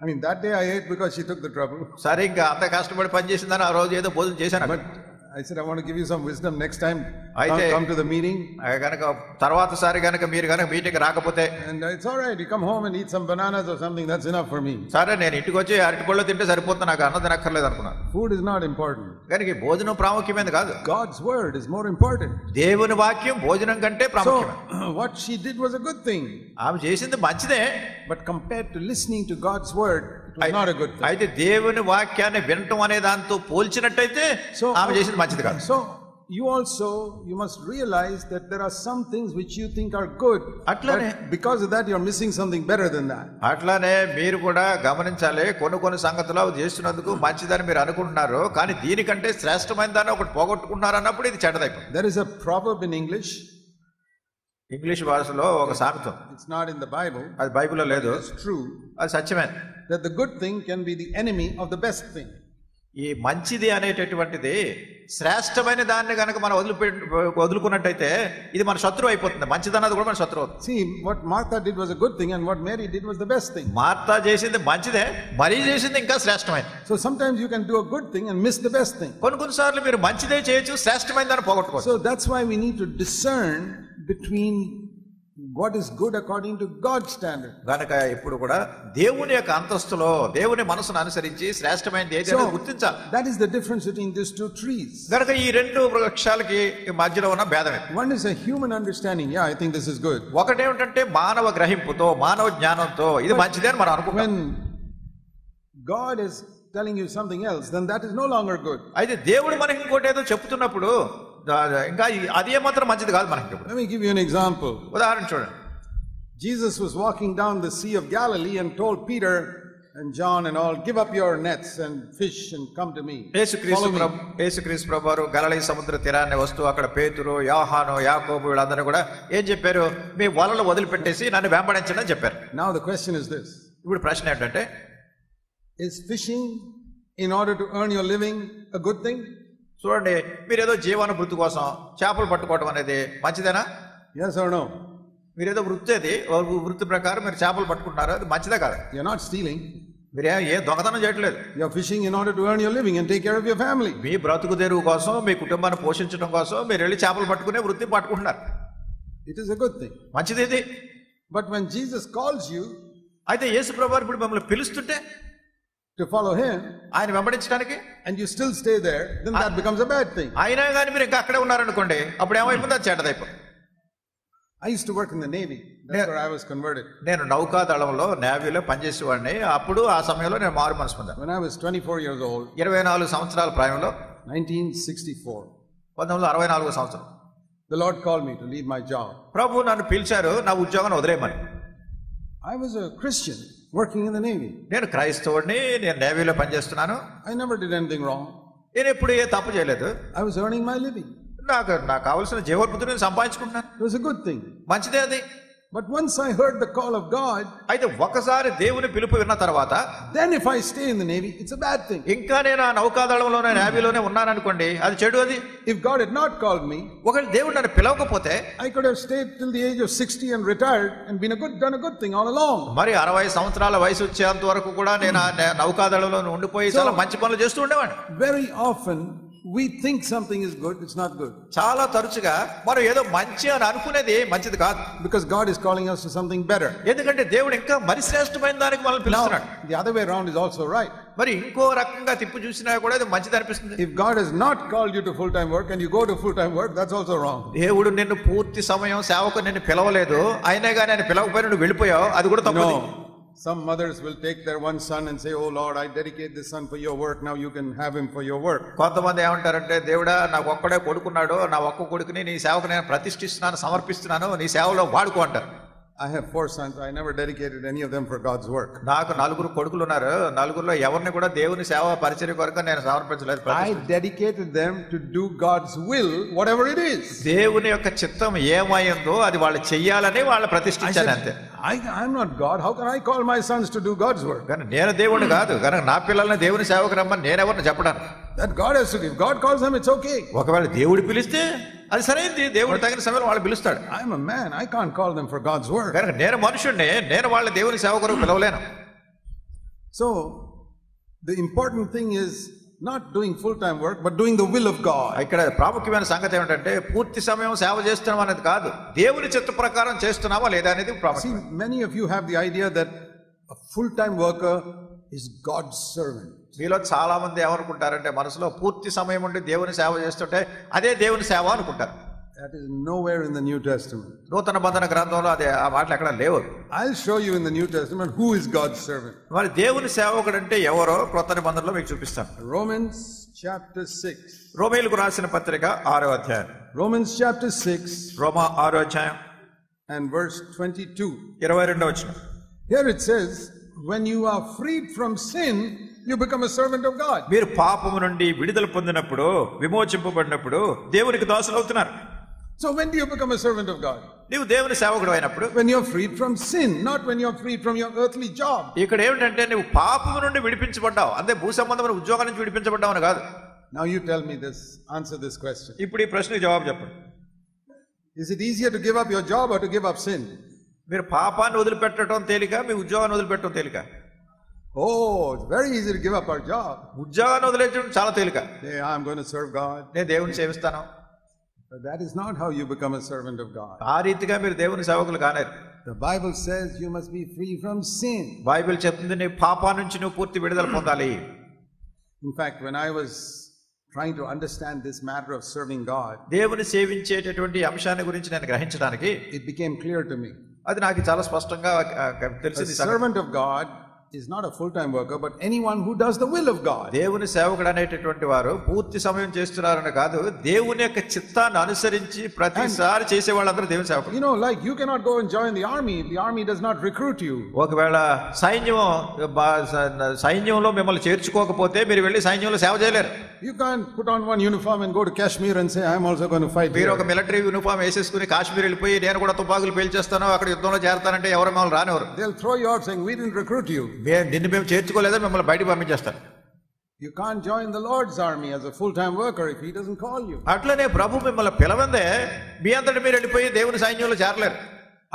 I mean, that day I ate because she took the trouble. సరే ఇంకా అంత కష్టపడి పని చేసిందని ఆ రోజు ఏదో భోజనం చేశాను. But I said, I want to give you some wisdom. Next time, అయితే come to the meeting. గనక తర్వాత సారి గనక మీరు గనక మీటింగ్ రాకపోతే, And it's all right, you come home and eat some bananas or something, that's enough for me. సరే నేను ఇంటికి వచ్చి అరటిపళ్ళు తింటే సరిపోతుంది, నాకు అన్నం తినక్కర్లేదు అనుకున్నాను. Food is not important. కనుక భోజనం ప్రాముఖ్యమైనది కాదు. God's word is more important. దేవుని వాక్యం భోజనం కంటే ప్రాముఖ్యమే. So what she did was a good thing. ఆమె చేసింది మంచిదే. But compared to listening to God's word, it was not a good thing. అయితే దేవుని వాక్యాన్ని వినటం అనే దాంతో పోల్చినట్టయితే ఆమె చేసింది మంచిది కాదు. So you must realize that there are some things which you think are good, అట్లానే because of that you're missing something better than that. అట్లానే మీరు కూడా గమనించాలి, కొన్ని సంగతులు అవి చేస్తున్నందుకు మంచిదని మీరు అనుకుంటున్నారు, కానీ దీనికంటే శ్రేష్టమైన దాన్ని ఒకటి పోగొట్టుకుంటున్నారు అన్నప్పుడు ఇది చెడ్డదైపోతుంది. There is a proverb in English. English భాషలో ఒక సామెత. It's not in the Bible. అది బైబిల్లో లేదు. It's true. అది సత్యమే. That the good thing can be the enemy of the best thing. ఈ మంచిది అనేటటువంటిది శ్రేష్టమైన దాన్ని కనుక మనం వదులుకున్నట్టయితే ఇది మన శత్రువు అయిపోతుంది. మంచిదన్నది కూడా మన శత్రువు అవుతుంది. See, what Martha did was a good thing and what Mary did was the best thing. Martha చేసింది మంచిదే, మరీ చేసింది ఇంకా శ్రేష్టమైనది. So sometimes you can do a good thing and miss the best thing. కొన్నిసార్లు మీరు మంచిదే చేయొచ్చు, శ్రేష్టమైన దాన్ని పోగొట్టుకోవచ్చు. So that's why we need to discern between what is good according to God's standard. గనక ఇప్పుడు కూడా దేవుని యొక్క అంతస్తులో దేవుని మనసును అనుసరించి శ్రేష్టమైనది ఏదైనా గుర్తించాలి. That is the difference between these two trees. గనక ఈ రెండు వృక్షాలకి మధ్యలో ఉన్న భేదమే. One is a human understanding. Yeah, I think this is good. ఒకటేమిటంటే మానవ గ్రహింపుతో, మానవ జ్ఞానంతో ఇది మంచిదే అని మనం అనుకుంటాం. When God is telling you something else, then that is no longer good. అయితే దేవుడు మనకి ఇంకోటి ఏదో చెప్తున్నప్పుడు ఇంకా అదే మాత్రం మంచిది కాదు మనకి. Let me give you an example. ఉదాహరణ చూడండి. Jesus was walking down the Sea of Galilee and told Peter and John and all, give up your nets and fish and come to me. యేసుక్రీస్తు ప్రభువారు గలిలయ సముద్ర తీరాన్ని వస్తూ అక్కడ పేతురు, యోహాను, యాకోబు వీళ్ళందరూ కూడా ఏం చెప్పారు? మీ వలలు వదిలిపెట్టేసి నన్ను వెంబడించండి అని చెప్పారు. Now the question is this. ఇప్పుడు ప్రశ్న ఏంటంటే, is fishing in order to earn your living a good thing? చూడండి, మీరేదో జీవనభృతి కోసం చేపలు పట్టుకోవడం అనేది మంచిదేనా? Yes or no? మీరేదో వృత్తి ప్రకారం మీరు చేపలు పట్టుకుంటున్నారు, అది మంచిదే కాదు. You're not stealing. మీరు ఏ దొంగతనం చేయట్లేదు. You're fishing in order to earn your living and take care of your family. మీ బ్రతుకు తెరువు కోసం, మీ కుటుంబాన్ని పోషించడం కోసం మీరు వెళ్ళి చేపలు పట్టుకునే వృత్తి పట్టుకుంటున్నారు. It is a good thing. మంచిది ఇది. But when Jesus calls you, అయితే యేసు ప్రభువారు ఇప్పుడు మిమ్మల్ని పిలుస్తుంటే to follow him, ఆయన వెంబడించడానికి, and you still stay there, then that becomes a bad thing. అయినా కానీ మీరు ఇంకా అక్కడే ఉన్నారనుకోండి, అప్పుడు ఏమైపోతుంది? అది చెడ్డదైపోతుంది. I used to work in the Navy. That's where I was converted. నేను నౌకాదళంలో నేవీలో పనిచేసేవాడిని. అప్పుడు ఆ సమయంలో నేను మారు మనసు పొందాను. When I was 24 years old, 24 సంవత్సరాల ప్రాయంలో, 1964, 1964 సంవత్సరం, the Lord called me to leave my job. ప్రభు నన్ను పిలిచారు నా ఉద్యోగాన్ని వదిలేయమని. I was a Christian working in the Navy. నేను క్రైస్తవుడిని, నేను నేవీలో పనిచేస్తున్నాను. I never did anything wrong. నేను ఎప్పుడు ఏ తప్పు చేయలేదు. I was earning my living. నాకు కావాల్సిన జీవనభృతిని నేను సంపాదించుకుంటున్నాను. It was a good thing. మంచిదే అది. But once I heard the call of God, అయితే ఒకసారి దేవుని పిలుపు విన్న తర్వాత, then if I stay in the Navy, it's a bad thing. ఇంకా నేను ఆ నౌకాదళంలోనే నేవీలోనే ఉన్నాను అనుకోండి, అది చెడు. అది if God had not called me, ఒకవేళ దేవుడు నన్ను పిలవకపోతే, I could have stayed till the age of 60 and retired and done a good thing all along. మరి 60 సంవత్సరాల వయసు వచ్చేంత వరకు కూడా నేను నౌకాదళంలో ఉండిపోయి చాలా మంచి పనులు చేస్తూ ఉండేవాడిని. Very often we think something is good, it's not good. చాలా తరచుగా మనం ఏదో మంచి అని అనుకునేది మంచిది కాదు. Because God is calling us to something better. ఎందుకంటే దేవుడు ఇంకా మరి శ్రేష్టమైన దానికి మనల్ని పిలుస్తున్నాడు. The other way around is also right. మరి ఇంకో రకంగా తిప్పు చూసినా కూడా ఇది మంచిది అనిపిస్తుంది. If God has not called you to full time work and you go to full time work, that's also wrong. దేవుడు నిన్ను పూర్తి సమయం సేవకు నిన్ను పిలవలేదు, అయినా కానీ ఆయన పిలవకపోయినా నువ్వు వెళ్ళిపోయావు, అది కూడా తప్పు. Some mothers will take their one son and say, oh Lord, I dedicate this son for your work, now you can have him for your work. కొంతమంది ఏమంటారంటే, దేవుడా నాకు ఒక్కడే కొడుకున్నాడు, నా ఒక్క కొడుకుని నీ సేవకు నేను ప్రతిష్ఠిస్తున్నాను, సమర్పిస్తున్నాను, నీ సేవలో వాడుకో అంటారు. I have 4 sons. I never dedicated any of them for God's work. నాకు 4 కొడుకులు ఉన్నారు. 4లో ఎవరిని కూడా దేవుని సేవ పరిచర్య కొరకు నేను సమర్పించలేదు. I dedicated them to do God's will, whatever it is. దేవుని యొక్క చిత్తం ఏమైందో అది వాళ్ళు చెయ్యాలని వాళ్ళు ప్రతిష్ఠించారు అంతే. I'm not God. How can I call my sons to do God's work? కానీ నేను దేవుడిని కాదు, కానీ నా పిల్లల్ని దేవుని సేవకు రమ్మని నేనెవరిని చెప్పడానికి. That God has to do. If God calls them, it's okay. ఒకవేళ దేవుడు పిలిస్తే అది సరైనది, దేవుడు తగిన సమయంలో వాళ్ళు పిలుస్తాడు. I'm a man, I can't call them for God's work. కనుక నేను మనుషుడిని, నేను వాళ్ళ దేవుని సేవ కొరకు పిలవలేను. So the important thing is not doing full-time work, but doing the will of God. ఇక్కడ ప్రాముఖ్యమైన సంగతి ఏమిటంటే పూర్తి సమయం సేవ చేస్తున్నాం అనేది కాదు, దేవుని చిత్త ప్రకారం చేస్తున్నామా లేదా అనేది See, ప్రాముఖ్యం. many of you have the idea that a full-time worker is God's servant. మీలో చాలా మంది ఏమనుకుంటారంటే మనసులో పూర్తి సమయం ఉండి దేవుని సేవ చేస్తుంటే అదే దేవుని సేవ అనుకుంటారు. That is nowhere in the New Testament. నూతన బంధన గ్రంథంలో అదే ఆ మాటలు ఎక్కడ లేవు. I'll show you in the New Testament who is God's servant. మరి దేవుని సేవకుడు అంటే ఎవరో క్రొత్త నిబంధనలో మీకు చూపిస్తాను. Romans chapter 6. రోమీయులకు రాసిన పత్రిక 6వ అధ్యాయం. Romans chapter 6 రోమా 6వ అధ్యాయం and verse 22. 22వ వచనం. Here it says, when you are freed from sin, you become a servant of God. మీరు పాపము నుండి విడుదల పొందినప్పుడు, విమోచింపబడినప్పుడు దేవునికి దాసులు అవుతున్నారు. So when do you become a servant of God? నీవు దేవుని సేవకుడు అయినప్పుడు. When you're freed from sin, not when you're freed from your earthly job. ఇక్కడ ఏమిటంటే నువ్వు పాపము నుండి విడిపించబడ్డావు, అంటే భూ సంబంధమైన ఉద్యోగం నుంచి విడిపించబడ్డావు అని కాదు. Now you tell me this, answer this question. ఇప్పుడు ఈ ప్రశ్నకు జవాబు చెప్పండి. Is it easier to give up your job or to give up sin? మీరు పాపాన్ని వదిలిపెట్టడం తేలిక, మీ ఉద్యోగాన్ని వదిలిపెట్టడం తేలిక? Oh, it's very easy to give up our job. ఉద్యోగాన్ని వదిలేయడం చాలా తేలిక. Yeah, I'm going to serve God. నేను దేవుని సేవిస్తాను. But that is not how you become a servant of God. ఆ రీతిగా మీరు దేవుని సేవకులు కాలేరు. The Bible says you must be free from sin. Bible చెప్తుంది నీ పాపా నుంచి నువ్వు పూర్తి విడుదల పొందాలి. In fact, when I was trying to understand this matter of serving God, దేవుని సేవించేటటువంటి అంశాన్ని గురించి నేను గ్రహించడానికి it became clear to me. అది నాకు చాలా స్పష్టంగా తెలిసింది. A servant of God is not a full-time worker, but anyone who does the will of God. దేవుని సేవకుడు అనేటటువంటి వారు పూర్తి సమయం చేస్తున్నారని కాదు, దేవుని యొక్క చిత్తాన్ని అనుసరించి ప్రతిసారి చేసే వాళ్ళందరూ దేవుని సేవకుడు. You know, like you cannot go and join the army if the army does not recruit you. ఒకవేళ సైన్యంలో మిమ్మల్ని చేర్చుకోకపోతే మీరు వెళ్ళి సైన్యంలో సేవ చేయలేరు. You can't put on one uniform and go to Kashmir and say I'm also going to fight. మీరు ఒక మిలిటరీ యూనిఫామ్ వేసేసుకుని కాశ్మీర్ వెళ్ళిపోయి నేను కూడా తుపాకులు పేల్చేస్తాను అక్కడ యుద్ధంలో చేరతానంటే ఎవరు మిమ్మల్ని రానివ్వరు. They'll throw you out saying we didn't recruit you. నిన్ను మేము చేర్చుకోలేదా, మిమ్మల్ని బయటకు పంపించేస్తారు. You can't join the Lord's army as a full-time worker if he doesn't call you. అట్లనే ప్రభు మిమ్మల్ని పిలవందే మీ అంతటి మీరు వెళ్ళిపోయి దేవుని సైన్యంలో చేరలేరు.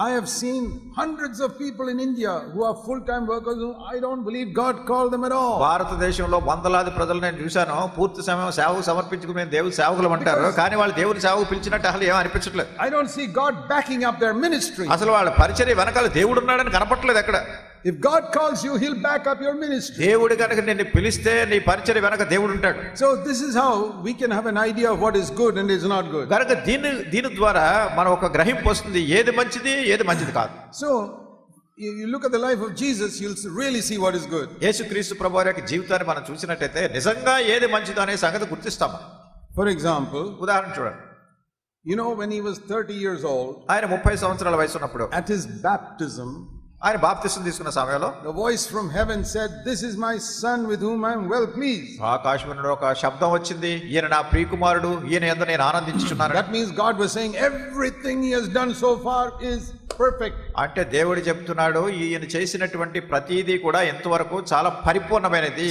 I have seen hundreds of people in India who are full-time workers who I don't believe God called them at all. భారతదేశంలో వందలాది ప్రజలు నేను చూశాను పూర్తి సమయం సేవకు సమర్పించుకుని మేము దేవుని సేవకులు అంటారు, కానీ వాళ్ళు దేవుని సేవకు పిలిచినట్టు అసలు ఏం అనిపించట్లేదు. I don't see God backing up their ministry. అసలు వాళ్ళ పరిచర్య వెనకాల దేవుడు ఉన్నాడని కనపట్లేదు ఎక్కడ. If God calls you, he'll back up your ministry. దేవుడు కనుక నిన్ను పిలిస్తే నీ పరిచర్య వెనక దేవుడు ఉంటాడు. So this is how we can have an idea of what is good and is not good. కనుక దీని ద్వారా మనం ఒక గ్రహింపు వస్తుంది, ఏది మంచిది ఏది మంచిది కాదు. So you look at the life of Jesus, you'll really see what is good. యేసుక్రీస్తు ప్రభువారి యొక్క జీవితాన్ని మనం చూసినట్టయితే నిజంగా ఏది మంచిదో అనే సంగతి గుర్తిస్తాం. For example, ఉదాహరణ చూడండి. you know, when he was 30 years old, ఆయన 30 సంవత్సరాల వయసు ఉన్నప్పుడు at his baptism, ఆయన బాప్తిసం తీసుకున్న సమయంలో the voice from heaven said, "This is my son with whom I am well pleased." ఆకాశం నుండి ఒక శబ్దం వచ్చింది, ఈయన నా ప్రియకుమారుడు, ఈయన యందు నేను ఆనందించుచున్నాను. That means God was saying everything he has done so far is perfect. అంటే దేవుడు చెప్తున్నాడు ఈయన చేసినటువంటి ప్రతిదీ కూడా ఎంతవరకు చాలా పరిపూర్ణమైనది.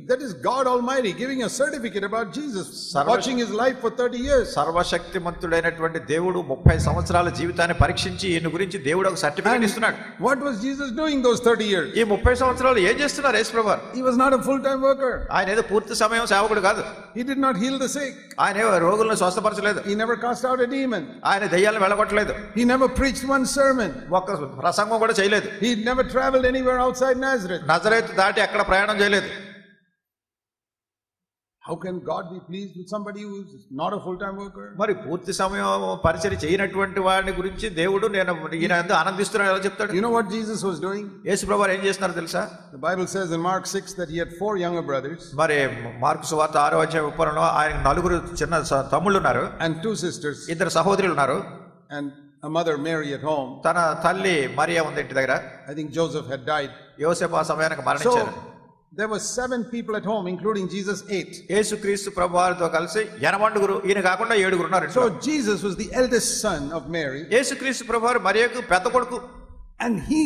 That is God Almighty giving a certificate about Jesus, watching his life for 30 years. సర్వశక్తిమంతుడైనటువంటి దేవుడు 30 సంవత్సరాల జీవితాన్ని పరీక్షించి ఈయన గురించి దేవుడు ఒక సర్టిఫికెట్ ఇస్తున్నాడు. What was Jesus doing those 30 years? ఈ 30 సంవత్సరాలు ఏం చేస్తున్నారు యేసు ప్రభువు? He was not a full-time worker. ఆయన ఏదో పూర్తి సమయం సేవకుడు కాదు. He did not heal the sick. ఆయన రోగులను స్వస్థపరచలేదు. He never cast out a demon. ఆయన దెయ్యాలను వెళ్ళగొట్టలేదు. He never preached one sermon. ఒక్క ప్రసంగం కూడా చేయలేదు. He never traveled anywhere outside Nazareth. నజరేతు దాటి ఎక్కడ ప్రయాణం చేయలేదు. How can God be pleased with somebody who is not a full-time worker? మరి పూర్తి సమయం పరిచర్య చేయనటువంటి వాడిని గురించి దేవుడు నేను ఈయన ఆనందిస్తున్నాను ఎలా చెప్తాడు? You know what Jesus was doing? యేసు ప్రభువు ఏం చేస్తున్నారు తెలుసా? The Bible says in Mark 6 that he had 4 younger brothers. మరి మార్కు సువార్త 6వ అధ్యాయం 30లో ఆయన 4 చిన్న తమ్ముళ్ళు ఉన్నారు and 2 sisters. 2 సహోదరులు ఉన్నారు. And a mother Mary at home. తన తల్లి మరియా ఉంది ఇంటి దగ్గర. I think Joseph had died. యోసేపు ఆ సమయానికి మరణించారు. There were 7 people at home, including Jesus 8. యేసుక్రీస్తు ప్రభువారితో కలిసి 8 ఈయన కాకుండా 7 ఉన్నారు. So Jesus was the eldest son of Mary. యేసుక్రీస్తు ప్రభువారు మరియకు పెద్ద కొడుకు. And he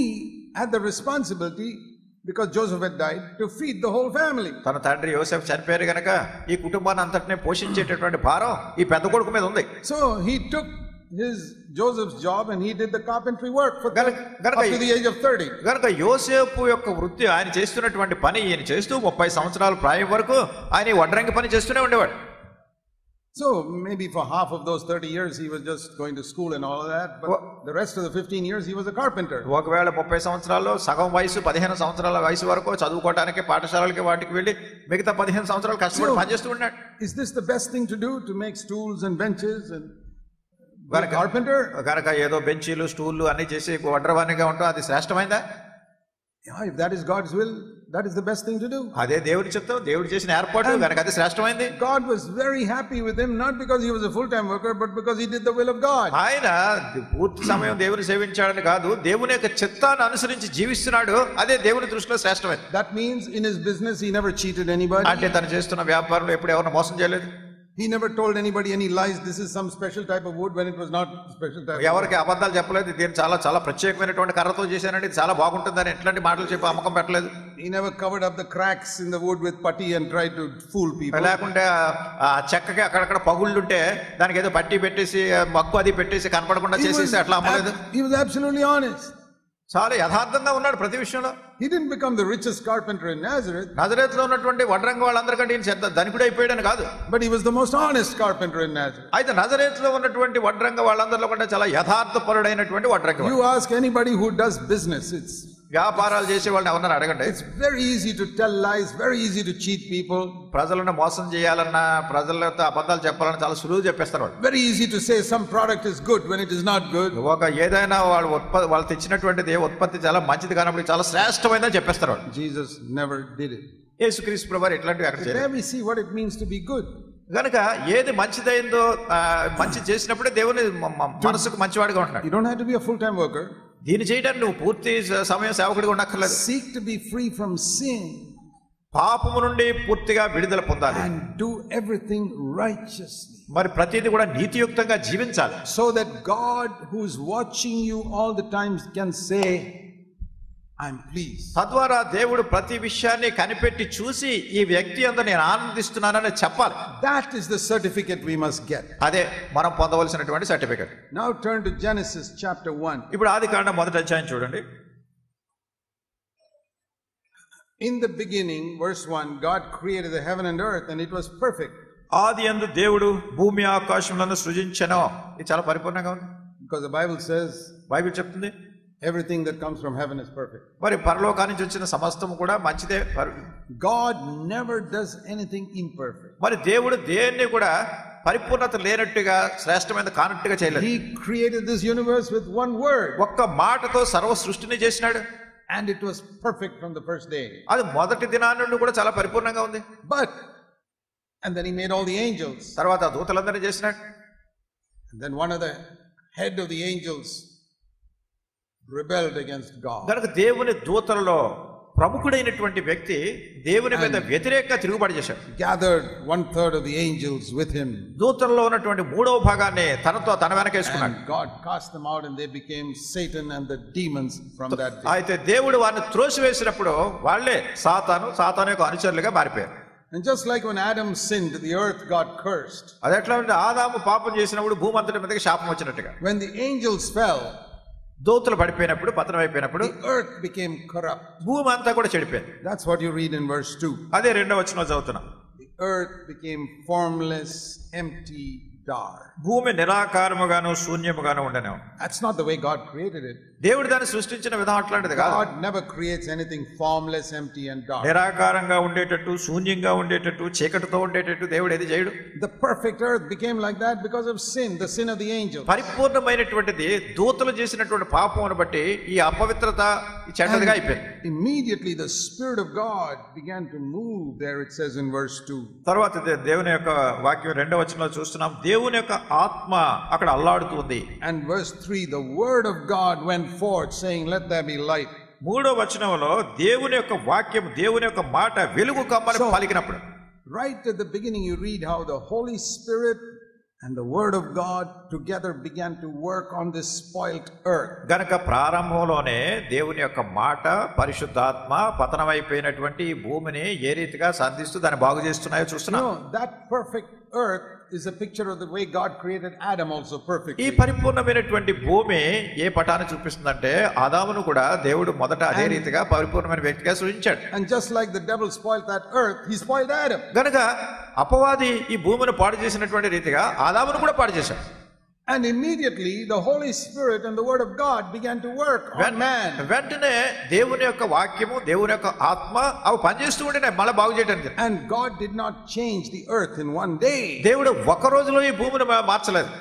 had the responsibility, because Joseph had died, to feed the whole family. తన తండ్రి యోసేపు చనిపోయారు గనక ఈ కుటుంబాన్ని అంతటినే పోషించేటటువంటి భారం ఈ పెద్ద కొడుకు మీద ఉంది. So he took Joseph's job, and he did the carpentry work for up to the age of 30. గనుక యోసేపు యొక్క వృత్తి, ఆయన చేస్తున్నటువంటి పని ఈయన చేస్తూ 30 సంవత్సరాల ప్రాయం వరకు ఆయన వడ్రంగి పని చేస్తూనే ఉండేవాడు. So maybe for half of those 30 years he was just going to school and all of that, but the rest of the 15 years he was a carpenter. ఒకవేళ 30 సంవత్సరాల్లో సగం వయసు 15 సంవత్సరాల వయసు వరకు చదువుకోవడానికి పాఠశాలలకి వాటికి వెళ్ళి మిగతా 15 సంవత్సరాలు కష్టపడి పనిచేస్తూ ఉన్నాడు. Is this the best thing to do, to make stools and benches and be a carpenter? గనక ఏదో బెంచీలు స్టూళ్ళు అన్ని చేసి వడ్రవానిగా ఉంటాం, అది శ్రేష్టమైందా? Yeah, if that is God's will, that is the best thing to do. అదే దేవుడి చిత్తం, దేవుడు చేసిన ఏర్పాటు, గనక అది శ్రేష్టమైంది. God was very happy with him, not because he was a full-time worker, but because he did the will of God. ఆయన పూర్తి సమయం దేవుని సేవించాడని కాదు, దేవుని యొక్క చిత్తాన్ని అనుసరించి జీవిస్తున్నాడు, అదే దేవుని దృష్టిలో శ్రేష్టమైంది. That means in his business he never cheated anybody. అంటే తను చేస్తున్న వ్యాపారంలో ఎప్పుడు ఎవరిని మోసం చేయలేదు. He never told anybody any lies. This is some special type of wood when it was not special type. ఎవరికి అబద్ధాలు చెప్పలేదు, దీన్ని చాలా చాలా ప్రత్యేకమైనటువంటి కర్రతో చేశానండి, ఇది చాలా బాగుంటుందని ఎట్లాంటి మాటలు చెప్పి అమ్మకం పెట్టలేదు. He never covered up the cracks in the wood with putty and tried to fool people. లేకుంటే ఆ చెక్కకి అక్కడక్కడ పగుళ్ళుంటే దానికి ఏదో పట్టి పెట్టేసి మక్కు అది పెట్టేసి కనపడకుండా చేసేసి అట్లా అమ్మలేదు. He was absolutely honest. చాలా యథార్థంగా ఉన్నాడు ప్రతి విషయంలో. He didn't become the richest carpenter in Nazareth. నజరేతులో ఉన్నటువంటి వడ్రంగి వాళ్ళందరికంటే ఈయన పెద్ద ధనికుడు అయిపోయాడని కాదు. But he was the most honest carpenter in Nazareth. అయితే నజరేతులో ఉన్నటువంటి వడ్రంగి వాళ్ళందరిలో కంటే చాలా యథార్థపరుడైనటువంటి వడ్రంగి. You ask anybody who does business, it's వ్యాపారాలు చేసే వాళ్ళని ఎవరన్నా అడగండి. It's very easy to tell lies, very easy to cheat people. ప్రజలను మోసం చేయాలన్నా, ప్రజలతో అబద్ధాలు చెప్పాలన్నా చాలా సులువు చెప్పేస్తారు వాళ్ళు. Very easy to say some product is good when it is not good. ఒక ఏదైనా వాళ్ళు తెచ్చినటువంటిది ఉత్పత్తి చాలా మంచిది కానప్పుడు చాలా శ్రేష్టమైనదని చెప్పేస్తారు వాళ్ళు. Jesus never did it. యేసుక్రీస్తు ప్రభువారు ఇట్లాంటివి అక్కడ చేయలేదు. There we see what it means to be good. గనుక ఏది మంచిదైందో మంచి చేసినప్పుడే దేవుని మనసుకు మంచివాడిగా ఉంటాడు. You don't have to be a full-time worker. దీన్ని చేయడానికి నువ్వు పూర్తి సమయం సేవకుడిగా ఉండక్కర్లేదు. Seek to be free from sin. పాపము నుండి పూర్తిగా విడుదల పొందాలి. And do everything righteously. మరి ప్రతిదీ కూడా నీతియుక్తంగా జీవించాలి. So that God, who is watching you all the time, can say, I'm pleased. తద్వారా దేవుడు ప్రతి విషయాన్ని కనిపెట్టి చూసి ఈ వ్యక్తి అంతా నేను ఆనందిస్తున్నానని చెప్పాలి. That is the certificate we must get. అదే మనం పొందవలసినటువంటి certificate. Now turn to Genesis chapter 1. ఇప్పుడు ఆదికాండం 1వ అధ్యాయం చూడండి. In the beginning, verse 1, God created the heaven and earth and it was perfect. ఆదియందు దేవుడు భూమి ఆకాశములను సృజించెను. ఇది చాలా పరిపూర్ణంగా ఉంది. Because the Bible says, Bible చెప్తుంది, everything that comes from heaven is perfect. మరి పరలోకాన్ని నుంచి వచ్చిన సమస్తము కూడా మంచిదే. God never does anything imperfect. మరి దేవుడు దేన్ని కూడా పరిపూర్ణత లేనట్టుగా శ్రేష్టమైన కానట్టుగా చేయలేదు. He created this universe with one word. ఒక్క మాటతో సర్వ సృష్టిని చేసినాడు. And it was perfect from the first day. అది మొదటి దినాన్ని నుండి కూడా చాలా పరిపూర్ణంగా ఉంది. And then he made all the angels. తర్వాత దూతలందరినీ చేసినాడు. And then one of the head of the angels rebelled against God. కనుక దేవుని దూతలలో ప్రముఖుడైనటువంటి వ్యక్తి దేవుని మీద వ్యతిరేకంగా తిరుగుబాటు చేశాడు. Gathered 1/3 of the angels with him. దూతల్లో ఉన్నటువంటి 3వ భాగాన్ని తన వెనకేసుకున్నాడు. God cast them out and they became Satan and the demons from that day. అయితే దేవుడు వారిని త్రోసివేసినప్పుడు వాళ్ళే సాతాను యొక్క అనుచరులుగా మారిపోయారు. And just like when Adam sinned, the earth got cursed. అది ఎట్లా అంటే ఆదాము పాపం చేసినప్పుడు భూమి అంతటి మీదకి శాపం వచ్చినట్టుగా. When the angels fell, దూతలు పడిపోయినప్పుడు, పతనం అయిపోయినప్పుడు the earth became corrupt. భూమి అంతా కూడా చెడిపోయింది. That's what you read in verse 2. అదే 2వ వచనంలో చదువుతున్నాం. The earth became formless, empty, dark. భూమి నిరాకారముగాను శూన్యముగాను ఉండెను. That's not the way God created it. దేవుడు దాన్ని సృష్టించిన విధానం అట్లాంటిది కాదు. God never creates anything formless, empty and dark. నిరాకారంగా ఉండేటట్టు, శూన్యంగా ఉండేటట్టు, చీకటితో ఉండేటట్టు దేవుడు ఏది చేయడు. The perfect earth became like that because of sin, the sin of the angels. పరిపూర్ణమైనటువంటిది దూతలు చేసినటువంటి పాపమును బట్టి ఈ అపవిత్రత ఈ చెడ్డదిగా అయిపోయింది. Immediately the Spirit of God began to move there, it says in verse 2. తర్వాత దేవుని యొక్క వాక్యం 2వ వచనంలో చూస్తున్నాం. దేవుని యొక్క ఆత్మ అక్కడ అల్లాడుతుంది. And verse 3, the word of God went forth saying, let there be light. 3వ వచనంలో దేవుని యొక్క వాక్యం, దేవుని యొక్క మాట వెలుగు కమ్మని పలికినప్పుడు, right at the beginning you read how the Holy Spirit and the word of God together began to work on this spoilt earth. గనక ప్రారంభంలోనే దేవుని యొక్క మాట, పరిశుద్ధాత్మ పతనమైపోయినటువంటి భూమిని ఏ రీతిగా సంధిస్తూ దాన్ని బాగు చేస్తున్నాయో చూస్తున్నాం. That perfect earth is a picture of the way God created Adam also ఈ perfectly. పరిపూర్ణమైనటువంటి భూమి ఏ పటాన్ని చూపిస్తుందంటే ఆదామును కూడా దేవుడు మొదట అదే రీతిగా పరిపూర్ణమైన వ్యక్తిగా సృజించాడు. And just like the devil spoiled that earth, he spoiled Adam. గనుక అపవాది ఈ భూమిని పాడు చేసినటువంటి రీతిగా ఆదామును కూడా పాడు చేశాడు. And immediately the Holy Spirit and the Word of God began to work on man. వెంటనే దేవుని యొక్క వాక్యము దేవుని యొక్క ఆత్మ అవి పనిచేస్తూ ఉంటే మళ్ళీ బాగు చేయడానికి. And God did not change the earth in one day. దేవుడు ఒక రోజులో ఈ భూమిని మార్చలేదు.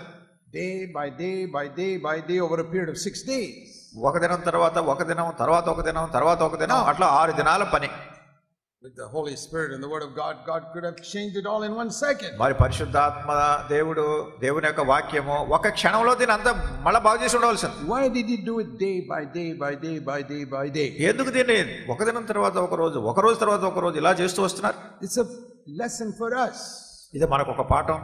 Day by day by day by day over a period of 6 days. ఒక దినం తర్వాత ఒక దినం తర్వాత ఒక దినం తర్వాత ఒక దినం అట్లా 6 దినాల పని. With the Holy Spirit and the Word of God, God could have changed it all in 1 second. మరి పరిశుద్ధాత్మ దేవుని యొక్క వాక్యము ఒక క్షణంలో దీని అంతా మళ్ళీ బాగు చేసి ఉండవలసింది. Why did he do it day by day by day by day by day? ఎందుకు దీన్ని ఒక దినం తర్వాత ఒక రోజు తర్వాత ఒక రోజు ఇలా చేస్తూ వస్తున్నారు? It's a lesson for us. ఇది మనకు ఒక పాఠం.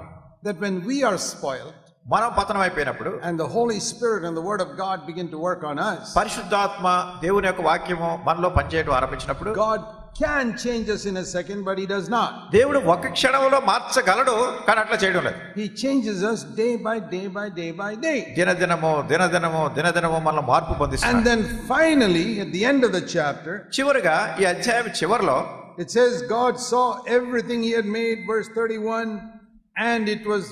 That when we are spoiled, మనం పతనం అయిపోయినప్పుడు and the Holy Spirit and the Word of God begin to work on us, పరిశుద్ధాత్మ దేవుని యొక్క వాక్యము మనలో పనిచేయడం ఆరంభించినప్పుడు God can change us in a second, but he does not. దేవుడు ఒక క్షణంలో మార్చగలడు, కానీ అట్లా చేయడం లేదు. He changes us day by day by day by day. దినదినము మనల్ని మార్పు పొందిస్తాడు. And then finally at the end of the chapter, చివరిగా ఈ అధ్యాయం చివరిలో it says God saw everything he had made, verse 31, and it was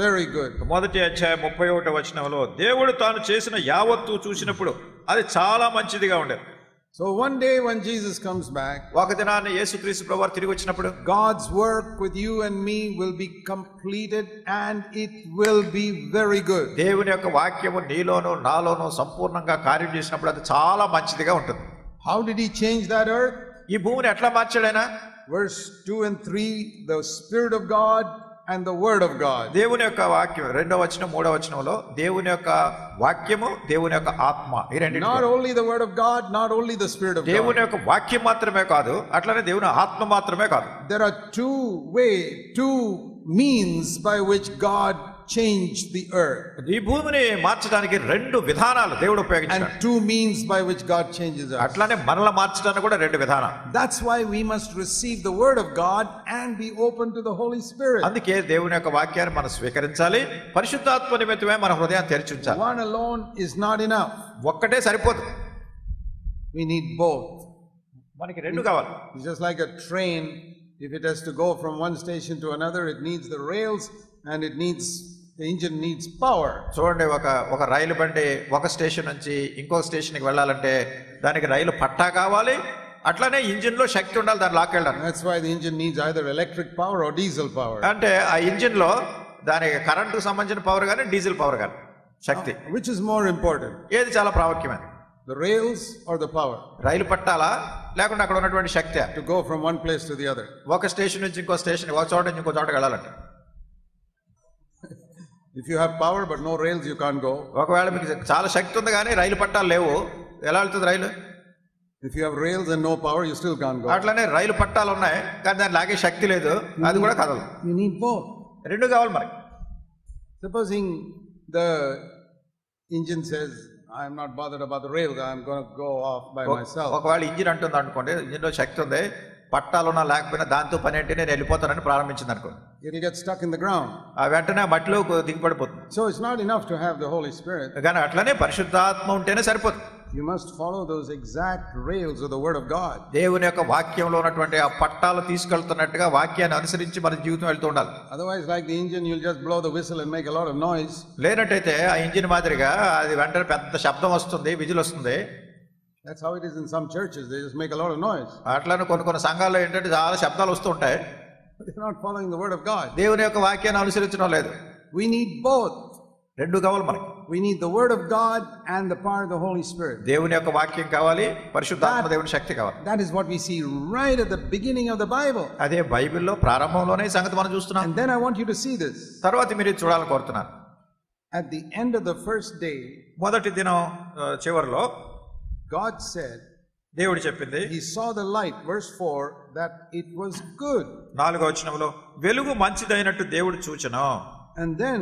very good. మొదటి అధ్యాయం 31వ వచనంలో దేవుడు తాను చేసిన యావత్తు చూసినప్పుడు అది చాలా మంచిదిగా ఉండేది. So one day when Jesus comes back, ఒక దినాన్ని యేసుక్రీస్తు ప్రభువు తిరిగి వచ్చినప్పుడు God's work with you and me will be completed and it will be very good. దేవుని యొక్క వాక్యము నీలోను నాలోను సంపూర్ణంగా కార్యం చేసినప్పుడు అది చాలా మంచిదిగా ఉంటుంది. How did he change that earth? ఈ భూమిని ఎట్లా మార్చాడైనా? Verse 2 and 3, the Spirit of God and the Word of God. దేవుని యొక్క వాక్యం 2వ వచనం 3వ వచనంలో దేవుని యొక్క వాక్యము దేవుని యొక్క ఆత్మ ఈ రెండు. Not only the Word of God, not only the Spirit of God. దేవుని యొక్క వాక్యం మాత్రమే కాదు, అట్లనే దేవుని ఆత్మ మాత్రమే కాదు. There are two means by which God changed the earth. ఈ భూమిని మార్చడానికి 2 విధానాలు దేవుడు ఉపయోగించాడు. And 2 means by which God changes us. అట్లనే మనల మార్చడానికి కూడా 2 విధానాలు. That's why we must receive the Word of God and be open to the Holy Spirit. అందుకే దేవుని యొక్క వాక్యాన్ని మనం స్వీకరించాలి, పరిశుద్ధాత్మ నిమిత్తమే మన హృదయాన్ని తెరిచి ఉంచాలి. One alone is not enough. ఒక్కటే సరిపోదు. We need both. మనకి 2 కావాలి. It's just like a train. If it has to go from one station to another, it needs the rails and the engine needs power. చూడండి, ఒక రైలు బండి ఒక station నుంచి ఇంకో స్టేషన్కి వెళ్ళాలంటే దానికి రైలు పట్టా కావాలి, అట్లనే ఇంజిన్ లో శక్తి ఉండాలి దాన్ని లాక్కెళ్ళడానికి. That's why the engine needs either electric power or diesel power. అంటే ఆ ఇంజిన్ లో దానికి కరెంటుకు సంబంధించిన పవర్ కానీ డీజిల్ పవర్ కానీ శక్తి. Which is more important? ఏది చాలా ప్రాముఖ్యమైనది? The rails or the power? రైలు పట్టాలా లేకుంటే అక్కడ ఉన్నటువంటి శక్తి? To go from one place to the other. ఒక స్టేషన్ నుంచి ఇంకో స్టేషన్, ఒక చోట నుంచి ఇంకో చోటకి వెళ్ళాలంటే. If you have power but no rails, you can't go. ఒకవేళ మీకు చాలా శక్తి ఉంది కానీ రైలు పట్టాలు లేవు, ఎలా వెళ్తుంది రైలు? If you have rails and no power, you still can't go. అట్లనే రైలు పట్టాలు ఉన్నాయి కానీ దాన్ని లాగే శక్తి లేదు, అది కూడా కదలదు. You need both. 2 కావాలి మనకి. Supposing the engine says, I am not bothered about the rails, I am going to go off by myself. ఒకవేళ ఇంజిన్ అంటుంది అనుకోండి, ఇంజిన్ లో శక్తి ఉంది, పట్టాలున్నా లేకపోయినా దాంతో పని ఏంటి, నేను వెళ్ళిపోతానని ప్రారంభించింది అనుకోండి, It will get stuck in the ground. ఆ వెంటనే మట్టిలో దిగిపడిపోతుంది. So it's not enough to have the Holy Spirit. కానీ అట్లనే పరిశుద్ధాత్మ ఉంటేనే సరిపోతుంది. You must follow those exact rails of the Word of God. దేవుని యొక్క వాక్యంలో ఉన్నటువంటి ఆ పట్టాలు తీసుకెళ్తున్నట్టుగా వాక్యాన్ని అనుసరించి మన జీవితం వెళ్తూ ఉండాలి. Otherwise, like the engine, you'll just blow the whistle and make a lot of noise. లేనట్టయితే ఆ ఇంజిన్ మాదిరిగా అది వెంటనే పెద్ద శబ్దం వస్తుంది, విజిల్ వస్తుంది. That's how it is in some churches. They just make a lot of noise. అట్లనే కొన్ని సంఘాల్లో ఏంటంటే చాలా శబ్దాలు వస్తూ ఉంటాయి. They're not following the Word of God. దేవుని యొక్క వాక్యాన్ని అనుసరించడం లేదు. We need both. 2 కావాలి మనకి. We need the Word of God and the power of the Holy Spirit. దేవుని యొక్క వాక్యం కావాలి, పరిశుద్ధాత్మ దేవుని శక్తి కావాలి. That is what we see right at the beginning of the Bible. అదే బైబిల్లో ప్రారంభంలోనే ఈ సంగతి మనం చూస్తున్నాం. And then I want you to see this. తర్వాత మీరు ఇది చూడాలని కోరుతున్నాను. At the end of the first day, మొదటి దినం చివరిలో God said, దేవుడు చెప్పింది, He saw the light, verse 4, that it was good. 4వ వచనంలో వెలుగు మంచిదైనట్టు దేవుడు చూచెను. And then